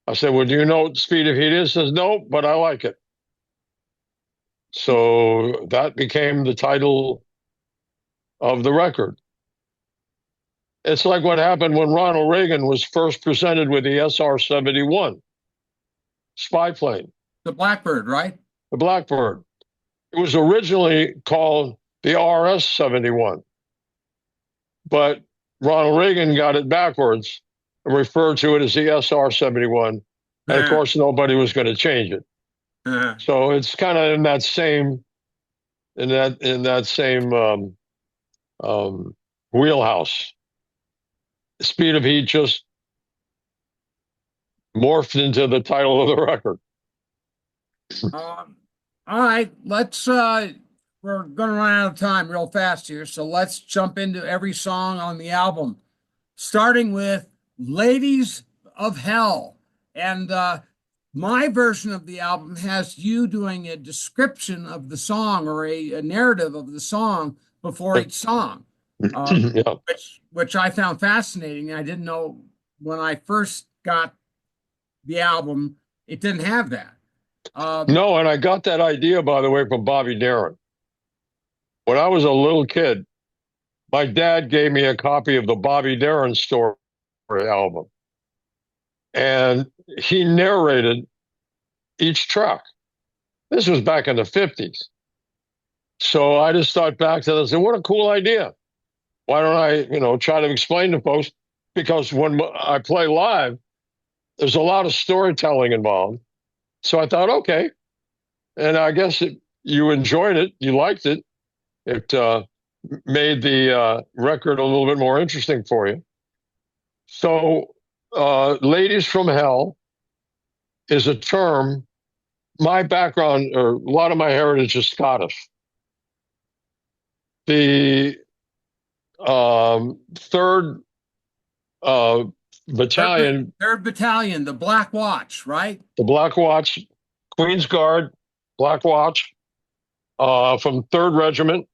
I said, well, do you know what Speed of Heat is? He says, no, but I like it. So that became the title of the record. It's like what happened when Ronald Reagan was first presented with the SR-71 spy plane, The Blackbird, right? the Blackbird. It was originally called the RS-71, but Ronald Reagan got it backwards and referred to it as the SR-71. And of course, nobody was going to change it. So it's kind of in that same wheelhouse. Speed of Heat just morphed into the title of the record. All right, we're going to run out of time real fast here, so let's jump into every song on the album, starting with Ladies of Hell. And my version of the album has you doing a description of the song or a narrative of the song before each song, Yeah. which I found fascinating. I didn't know when I first got the album, it didn't have that. No, and I got that idea, by the way, from Bobby Darin. When I was a little kid, my dad gave me a copy of the Bobby Darin story album, and he narrated each track. This was back in the 50s. So I just thought back to this and said, what a cool idea. Why don't I, try to explain to folks? Because when I play live, there's a lot of storytelling involved. So I thought, okay. And I guess you enjoyed it. You liked it. It made the record a little bit more interesting for you. So Ladies from Hell is a term. My background, or a lot of my heritage is Scottish. The third battalion, Third Battalion, the Black Watch, right? the Black Watch, Queen's Guard, Black Watch, from Third Regiment.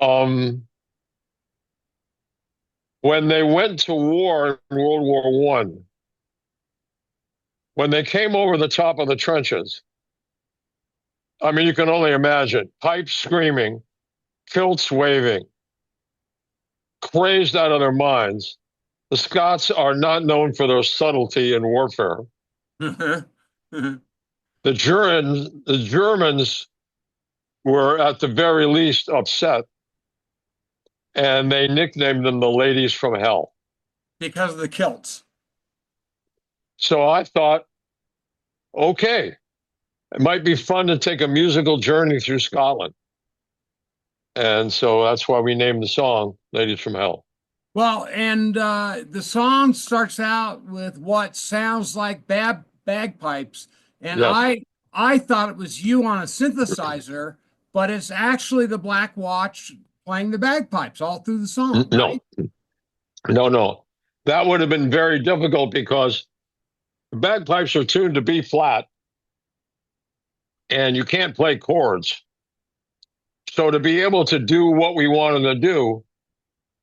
When they went to war in World War One, when they came over the top of the trenches, I mean, you can only imagine pipes screaming, kilts waving, crazed out of their minds. The Scots are not known for their subtlety in warfare. The Germans were at the very least upset, and they nicknamed them the Ladies from Hell. Because of the kilts. So I thought, okay, it might be fun to take a musical journey through Scotland. And so that's why we named the song Ladies from Hell. Well, and the song starts out with what sounds like bagpipes. And Yes. I thought it was you on a synthesizer, but it's actually the Black Watch playing the bagpipes all through the song, No, right? no. That would have been very difficult because the bagpipes are tuned to B flat and you can't play chords. So to be able to do what we wanted to do,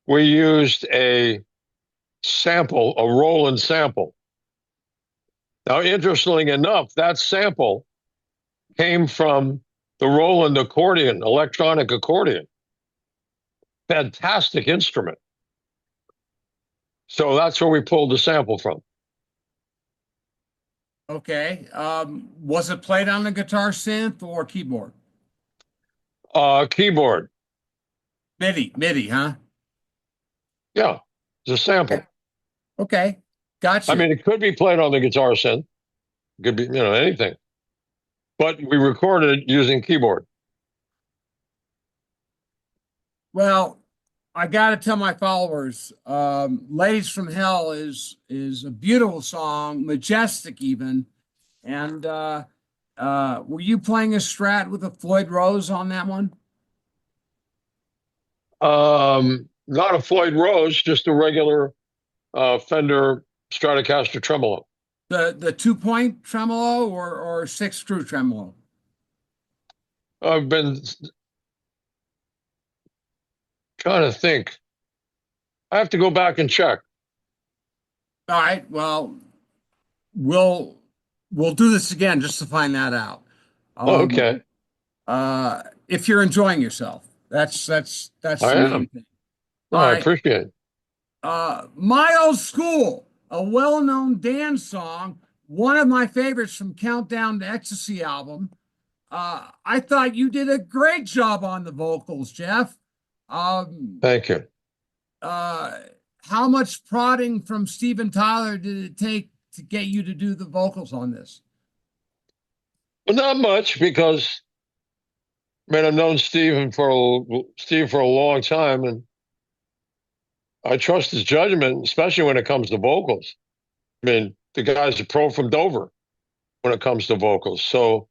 we used a sample, a Roland sample. Now, interestingly enough, that sample came from the Roland accordion, electronic accordion. Fantastic instrument. So that's where we pulled the sample from. Okay. Was it played on the guitar synth or keyboard? Keyboard. MIDI, huh? Yeah, it's a Okay. sample. Okay. I Gotcha. mean, it could be played on the guitar synth. It could be, anything. But we recorded it using keyboard. Well, I got to tell my followers, "Ladies from Hell" is a beautiful song, majestic even. And were you playing a Strat with a Floyd Rose on that one? Not a Floyd Rose, just a regular Fender Stratocaster tremolo. The 2 point tremolo or six screw tremolo? I've been trying to think. I have to go back and check. All right. Well, we'll we'll do this again just to find that out. Um, Okay, if you're enjoying yourself, that's I the main am. thing. No, All I right. appreciate it. My Old School, a well-known dance song, one of my favorites from Countdown to Ecstasy album. I thought you did a great job on the vocals, Jeff. Um, Thank you. uh, how much prodding from Steven Tyler did it take to get you to do the vocals on this? Well, not much because I've known Steve for a long time, and I trust his judgment, especially when it comes to vocals. I mean, the guy's a pro from Dover when it comes to vocals, so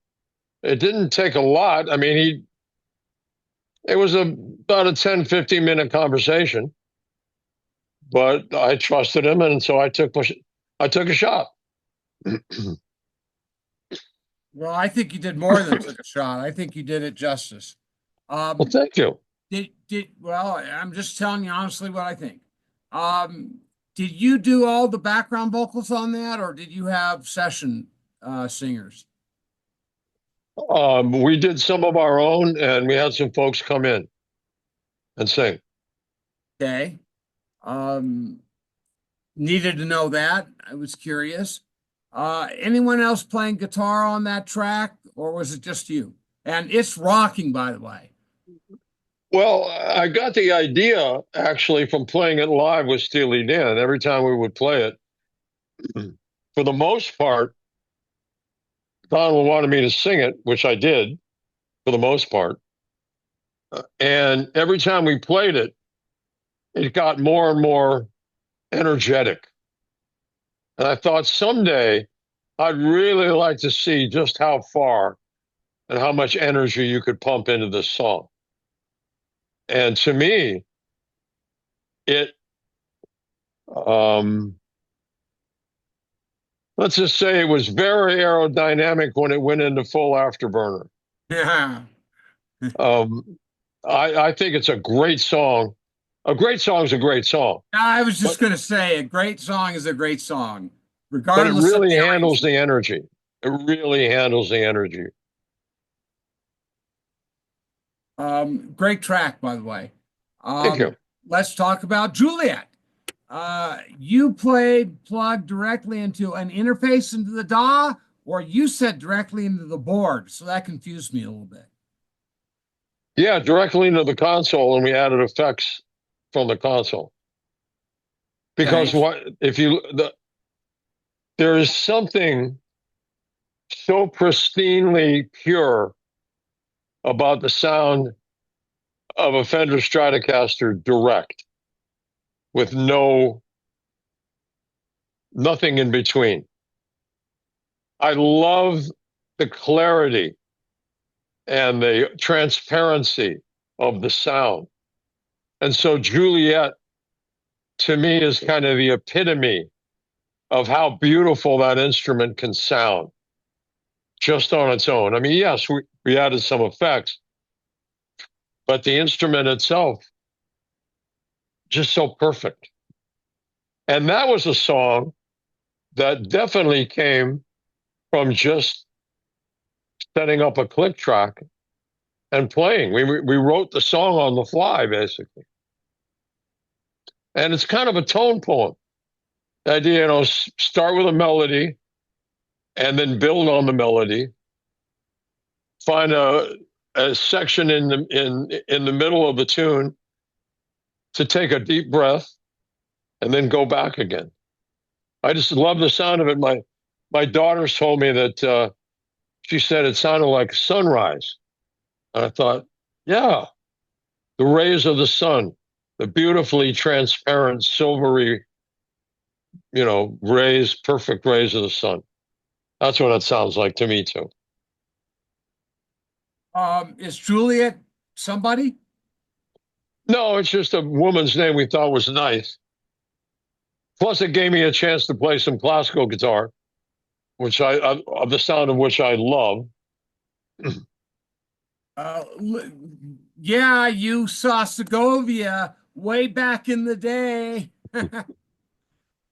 it didn't take a lot. I mean, it was about a 10-15 minute conversation, but I trusted him, and so I took a shot. Well, I think you did more than took a shot. I think you did it justice. Well, Um, thank you. well, I'm just telling you honestly what I think. Um, did you do all the background vocals on that, or did you have session singers? We did some of our own, and we had some folks come in and sing. Okay. Um, needed to know that. I was curious. Anyone else playing guitar on that track, or was it just you? And it's rocking, by the way. Well, I got the idea actually from playing it live with Steely Dan. Every time we would play it, for the most part, Donald wanted me to sing it, which I did for the most part. And every time we played it, it got more and more energetic. And I thought someday I'd really like to see just how far and how much energy you could pump into this song. And to me, it, um, let's just say it was very aerodynamic when it went into full afterburner. Yeah. Um, I think it's a great song. A great song is a great song, I was but just going to say a great song is a great song, but it regardless of really the handles arrangement. the energy. It really handles the energy. Great track, by the way. Thank you. Let's talk about Juliet. You played plugged directly into an interface into the DAW, or you said directly into the board. So that confused me a little bit. Yeah, directly into the console, and we added effects from the console. Okay. Because what if you there is something so pristinely pure about the sound of a Fender Stratocaster direct with nothing in between. I love the clarity and the transparency of the sound. And so Juliet to me is kind of the epitome of how beautiful that instrument can sound just on its own. I mean, yes, we added some effects, but the instrument itself just so perfect. And that was a song that definitely came from just setting up a click track and playing. We wrote the song on the fly, basically. And it's kind of a tone poem. The idea, start with a melody and then build on the melody. Find a section in the middle of the tune to take a deep breath and then go back again. I just love the sound of it. My daughters told me that she said it sounded like sunrise. And I thought, yeah, the rays of the sun, the beautifully transparent, silvery, rays, perfect rays of the sun. That's what it sounds like to me too. Is Juliet somebody? No, it's just a woman's name we thought was nice. Plus, it gave me a chance to play some classical guitar, which of the sound of which I love. Uh, yeah, you saw Segovia way back in the day.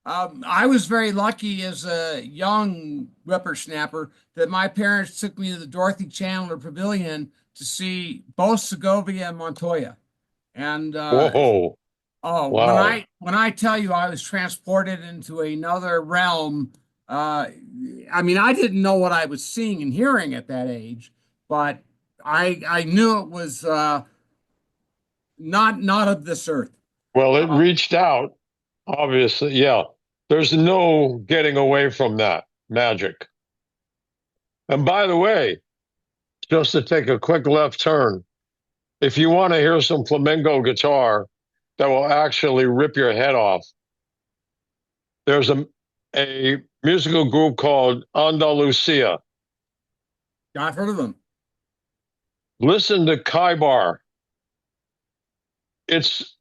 I was very lucky as a young whippersnapper that my parents took me to the Dorothy Chandler Pavilion to see both Segovia and Montoya. And Whoa, oh, wow. when I tell you I was transported into another realm, I mean I didn't know what I was seeing and hearing at that age, but I knew it was not of this earth. Well, it Uh, reached out, obviously. Yeah, there's no getting away from that magic. And by the way, just to take a quick left turn, if you want to hear some flamenco guitar that will actually rip your head off, there's a musical group called Andalusia. I've heard of them. Listen to Kaibar. It's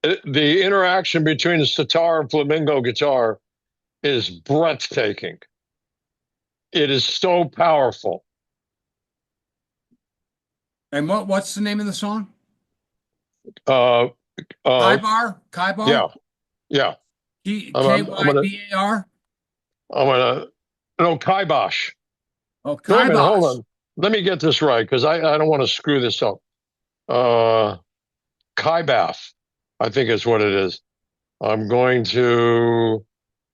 the interaction between the sitar and flamenco guitar is breathtaking. It is so powerful. And what's the name of the song? Uh, uh, Kaibar? Kaibar? yeah, yeah. I'm gonna, Kybar? I'm gonna, no, kibosh. Oh, No, wait a minute, hold kibosh. on. Let me get this right because I don't want to screw this up. Uh, Kaibath, I think is what it is. I'm going to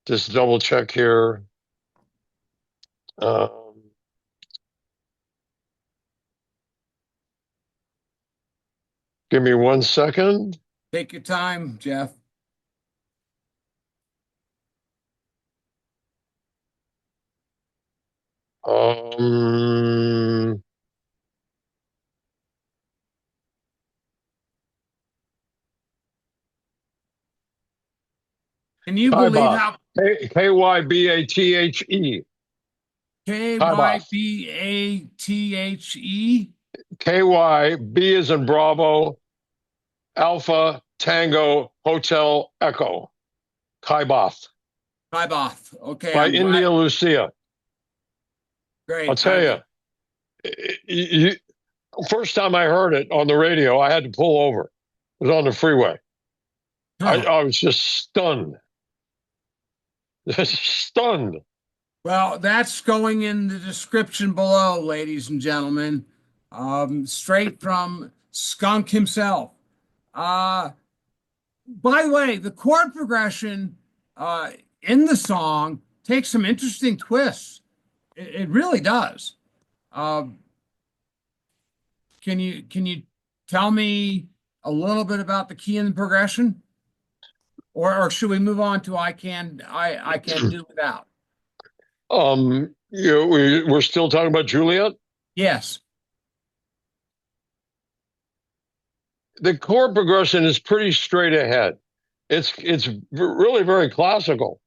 just double check here. Um, Give me 1 second. Take your time, Jeff. Um, Can you believe Kaibath. how Kybathe. Kaibath. Kybathe? KYB is in Bravo, Alpha, Tango, Hotel, Echo. Kaibath Kaibath. Okay, by I'm glad. India Lucia. I'll Great. tell you, first time I heard it on the radio, I had to pull over. It was on the freeway. I was just stunned. Stunned. Well, that's going in the description below, ladies and gentlemen. Straight from Skunk himself. Uh, by the way, the chord progression uh, in the song takes some interesting twists. It really does. Uh, can you tell me a little bit about the key and the progression, or should we move on to I can do without? We're still talking about Juliet. Yes. The chord progression is pretty straight ahead. It's really very classical.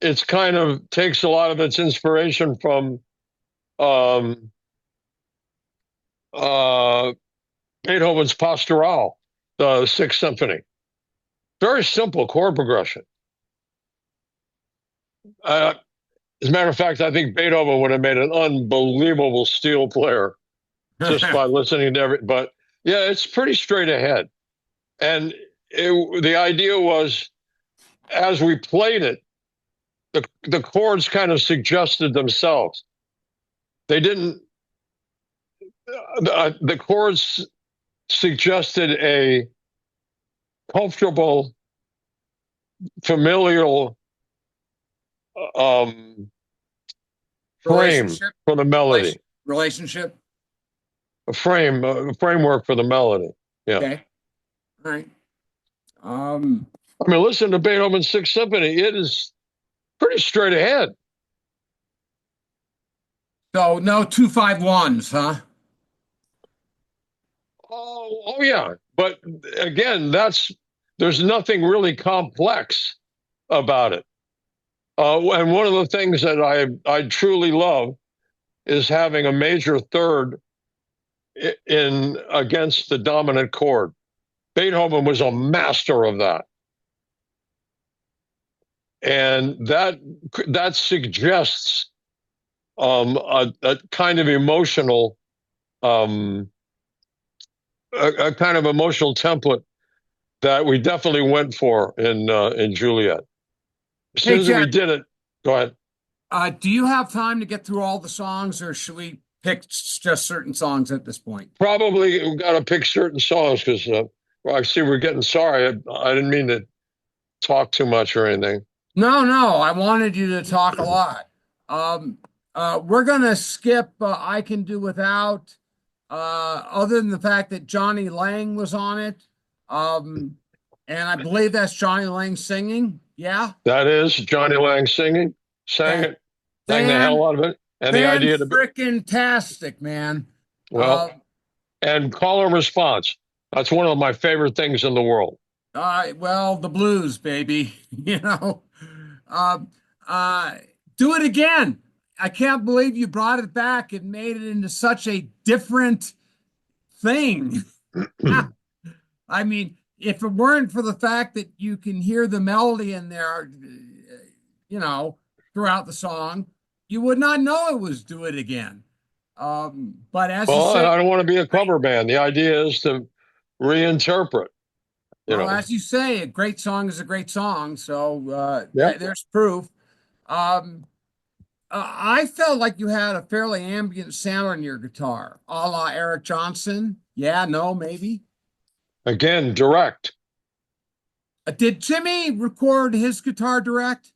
It's kind of takes a lot of its inspiration from um, uh, Beethoven's Pastoral, the Sixth Symphony. Very simple chord progression. Uh, as a matter of fact, I think Beethoven would have made an unbelievable steel player just by listening to every. But yeah, it's pretty straight ahead. And the idea was, as we played it, the chords kind of suggested themselves. They didn't. The chords suggested a comfortable, familial um, frame Relationship, for the melody. relationship. a framework for the melody. Yeah. Okay. All right. Um, I mean, listen to Beethoven's Sixth Symphony. It is pretty straight ahead. so no 251s, huh? Oh yeah. But again, there's nothing really complex about it. And one of the things that I truly love is having a major third in against the dominant chord. Beethoven was a master of that, and that suggests a kind of emotional um, a kind of emotional template that we definitely went for in Juliet. As soon Hey, as we Jeff, did it, go ahead. do you have time to get through all the songs, or should we pick just certain songs at this point? Probably we got to pick certain songs because well, I see we're getting sorry. I didn't mean to talk too much or anything. No, no, I wanted you to talk a lot. Um, we're gonna skip I Can Do Without, other than the fact that Johnny Lang was on it. Um, and I believe that's Johnny Lang singing. Yeah. That is Johnny Lang singing, sang And it, sang the fan, hell out of it, and the fan idea to be freaking tastic, man. well, Uh, and call and response. That's one of my favorite things in the world. well, the blues, baby, you know. Uh, uh, do it again. I can't believe you brought it back and made it into such a different thing. I mean, if it weren't for the fact that you can hear the melody in there, you know, throughout the song, you would not know it was Do It Again. But as you Well, say, I don't want to be a great, cover band. The idea is to reinterpret, you well, know. as you say, a great song is a great song. So Yep. there's proof. Um, I felt like you had a fairly ambient sound on your guitar, a la Eric Johnson. Yeah, no, maybe. Again, direct. Did Jimmy record his guitar direct?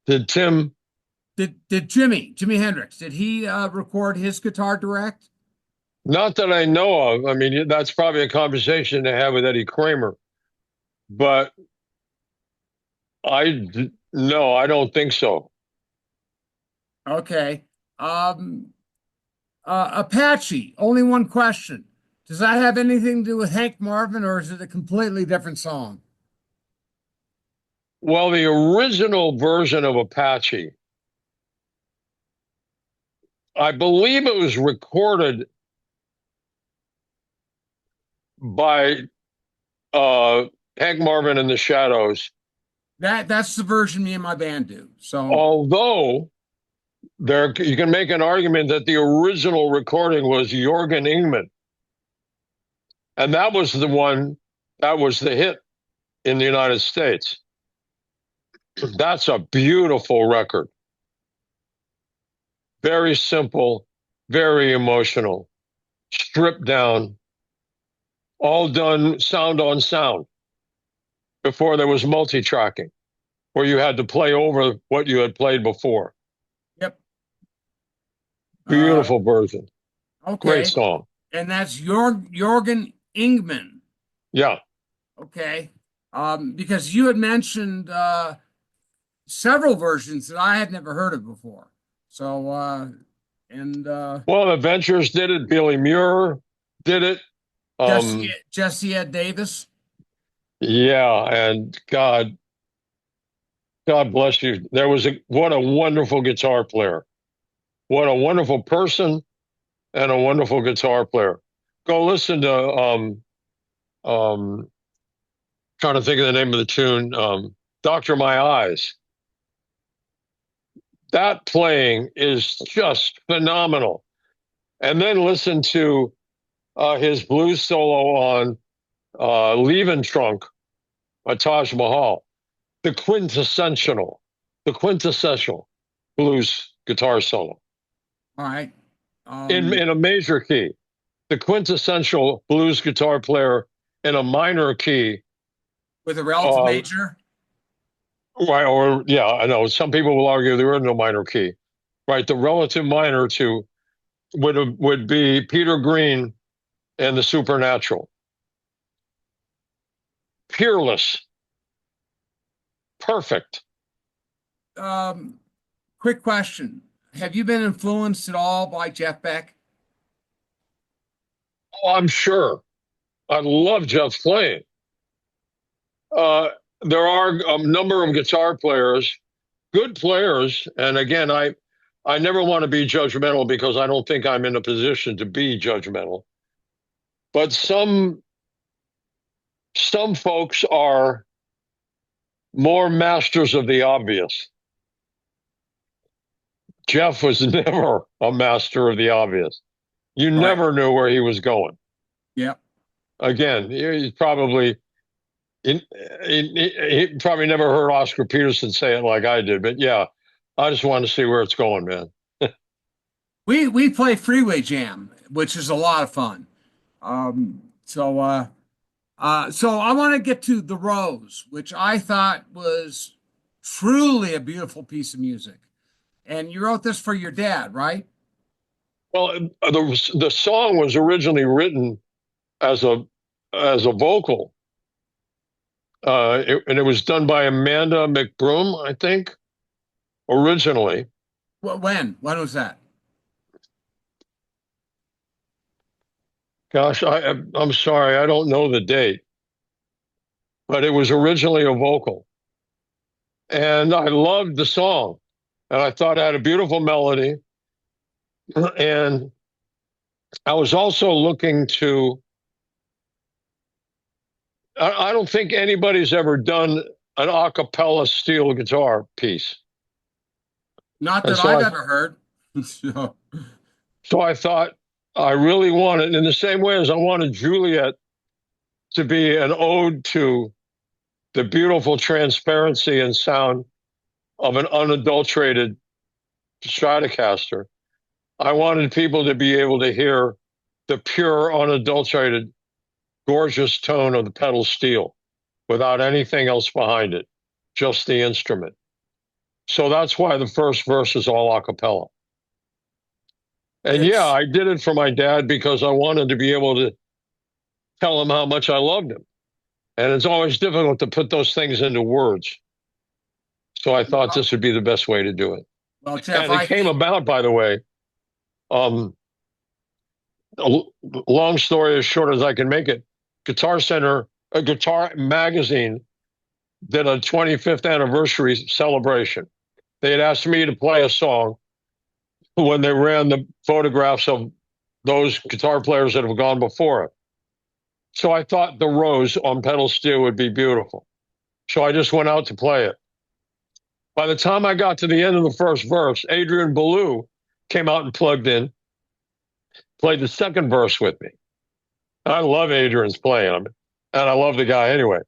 Did Tim? Did Jimi Hendrix, did he record his guitar direct? Not that I know of. I mean, that's probably a conversation to have with Eddie Kramer. But no, I don't think so. Okay. Apache, only one question. Does that have anything to do with Hank Marvin, or is it a completely different song? Well, the original version of Apache, I believe it was recorded by uh, Hank Marvin and the Shadows. That's the version me and my band do. So Although there, you can make an argument that the original recording was Jorgen Ingman, and that was the one that was the hit in the United States. That's a beautiful record. Very simple, very emotional, stripped down, all done sound on sound before there was multi-tracking, where you had to play over what you had played before. yep. Uh, Beautiful version. Great okay. song. And that's Jorgen Ingman. Yeah. Okay. Because you had mentioned several versions that I had never heard of before. So and Well, the Ventures did it. Billy Muir did it. Um, Jesse Ed Davis. yeah, and God bless you. What a wonderful guitar player. What a wonderful person and a wonderful guitar player. Go listen to um trying to think of the name of the tune, Doctor My Eyes. That playing is just phenomenal. And then listen to his blues solo on Leaving Trunk by Taj Mahal. The the quintessential blues guitar solo All right. in a major key. The quintessential blues guitar player in a minor key. With a relative Uh, major. right, or yeah, I know some people will argue there is no minor key. Right, the relative minor to would be Peter Green and the Supernatural. Peerless, perfect. Um, Quick question. Have you been influenced at all by Jeff Beck? Oh, I'm sure. I love Jeff's playing. Uh, there are a number of guitar players, good players, and again, I never want to be judgmental because I don't think I'm in a position to be judgmental. But some folks are more masters of the obvious. Jeff was never a master of the obvious. You Right. never knew where he was going. Yep. Again, he's probably he, he probably never heard Oscar Peterson say it like I did, but yeah, I just want to see where it's going, man. We play Freeway Jam, which is a lot of fun. So I want to get to The Rose, which I thought was truly a beautiful piece of music. And you wrote this for your dad, right? Well, the song was originally written as a vocal, and it was done by Amanda McBroom, I think, originally. When? When was that? Gosh, I'm sorry, I don't know the date, but it was originally a vocal, and I loved the song, and I thought it had a beautiful melody, and I was also looking to. I don't think anybody's ever done an a cappella steel guitar piece. Not And that so I've I ever heard. So, so I thought I really wanted, in the same way as I wanted Juliet to be an ode to the beautiful transparency and sound of an unadulterated Stratocaster, I wanted people to be able to hear the pure, unadulterated, gorgeous tone of the pedal steel without anything else behind it, just the instrument. So that's why the first verse is all a cappella. And yeah, it's I did it for my dad because I wanted to be able to tell him how much I loved him. And it's always difficult to put those things into words. So I thought well, this would be the best way to do it. Jeff, And it I came think about, by the way, um, a long story as short as I can make it. Guitar Center, a guitar magazine, did a 25th anniversary celebration. They had asked me to play a song when they ran the photographs of those guitar players that have gone before it. So I thought the Rose on pedal steel would be beautiful. So I just went out to play it. By the time I got to the end of the first verse, Adrian Belew came out and plugged in, played the second verse with me. I love Adrian's playing, and I love the guy anyway.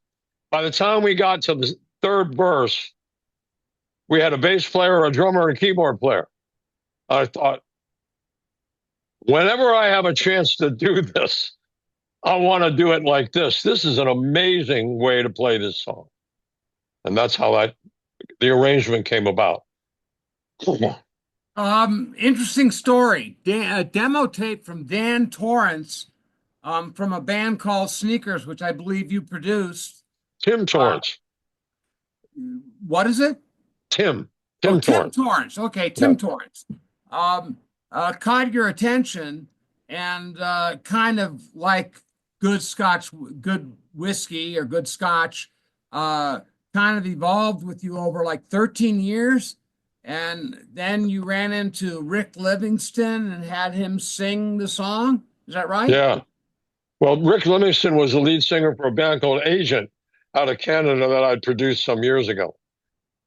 By the time we got to the third verse, we had a bass player, a drummer, and a keyboard player. I thought, whenever I have a chance to do this, I want to do it like this. This is an amazing way to play this song. And that's how the arrangement came about. interesting story. A demo tape from Dan Torrance, from a band called Sneakers, which I believe you produced. Tim Uh, Torrance. what is it? Tim. Oh, Tim Tim Torrance. Torrance. Okay, Yeah. Tim Torrance. Um, Caught your attention and kind of like good Scotch, good whiskey or good Scotch, uh, kind of evolved with you over like 13 years. And then you ran into Rick Livingston and had him sing the song. Is that right? Yeah. Well, Rick Livingston was the lead singer for a band called Agent out of Canada that I'd produced some years ago.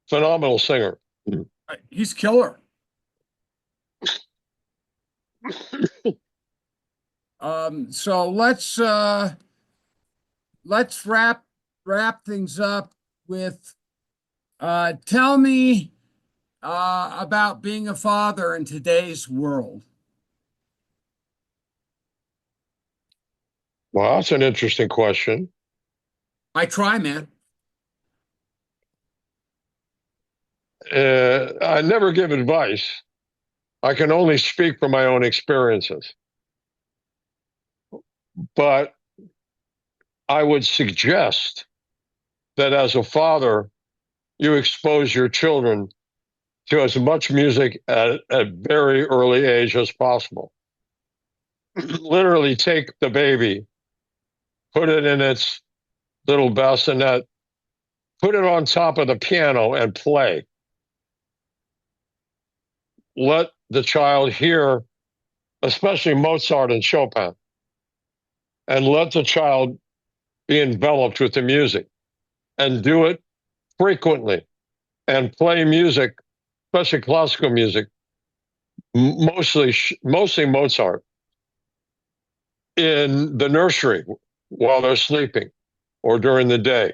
Phenomenal singer. He's killer. So let's wrap things up with tell me about being a father in today's world. Well, that's an interesting question. I try, man. I never give advice. I can only speak from my own experiences. But I would suggest that as a father, you expose your children to as much music at a very early age as possible. Literally take the baby, put it in its little bassinet, put it on top of the piano and play. Let the child hear, especially Mozart and Chopin, and let the child be enveloped with the music and do it frequently and play music, especially classical music, mostly Mozart, in the nursery while they're sleeping or during the day.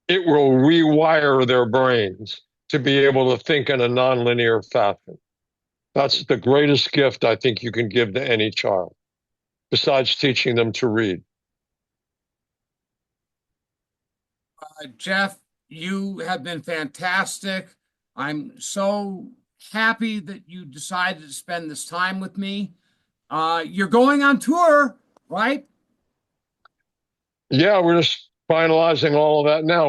It will rewire their brains to be able to think in a nonlinear fashion. That's the greatest gift I think you can give to any child, besides teaching them to read. Jeff, you have been fantastic. I'm so happy that you decided to spend this time with me. You're going on tour, right? Yeah, we're just finalizing all of that now.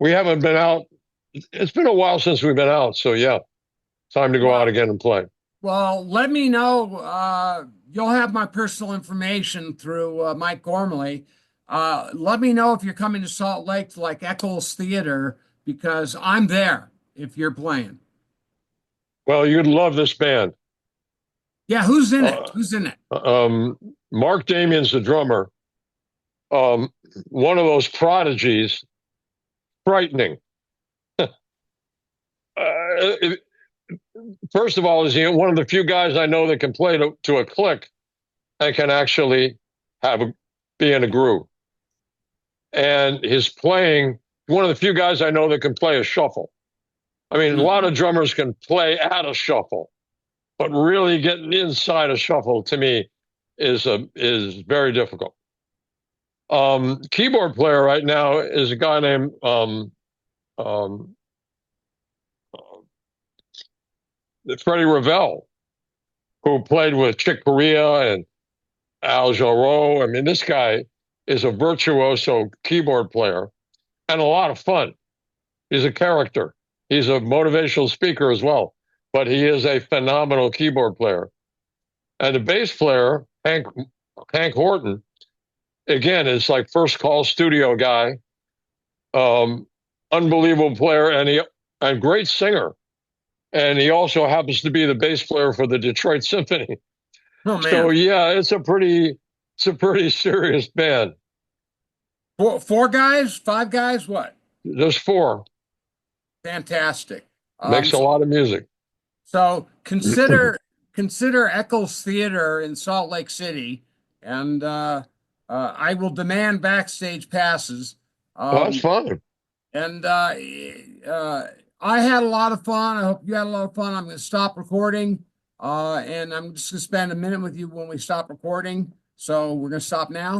We haven't been out. It's been a while since we've been out, so yeah, time to go out Well, again and play. well, let me know. You'll have my personal information through Mike Gormley. Let me know if you're coming to Salt Lake to like Eccles Theater because I'm there if you're playing. Well, you'd love this band. Yeah, who's in it? Uh, Who's in it? Mark Damien's the drummer. Um, One of those prodigies, frightening. Uh, First of all, is one of the few guys I know that can play to a click and can actually be in a groove. And his playing, one of the few guys I know that can play a shuffle. I mean, a lot Mhm. of drummers can play at a shuffle, but really getting inside a shuffle to me is very difficult. Keyboard player right now is a guy named um, Freddie Ravel, who played with Chick Corea and Al Jarreau. I mean, this guy is a virtuoso keyboard player and a lot of fun. He's a character. He's a motivational speaker as well, but he is a phenomenal keyboard player. And the bass player, Hank Horton, again, is like first call studio guy, um, unbelievable player, and great singer. And he also happens to be the bass player for the Detroit Symphony. Oh So man, yeah, it's a pretty serious band. four guys, five guys, what? There's four. Fantastic. Makes a So, lot of music. so consider Eccles Theater in Salt Lake City, and I will demand backstage passes. Well, that's Um, fine. and uh, I had a lot of fun. I hope you had a lot of fun. I'm going to stop recording, and I'm just going to spend a minute with you when we stop recording. So we're going to stop now.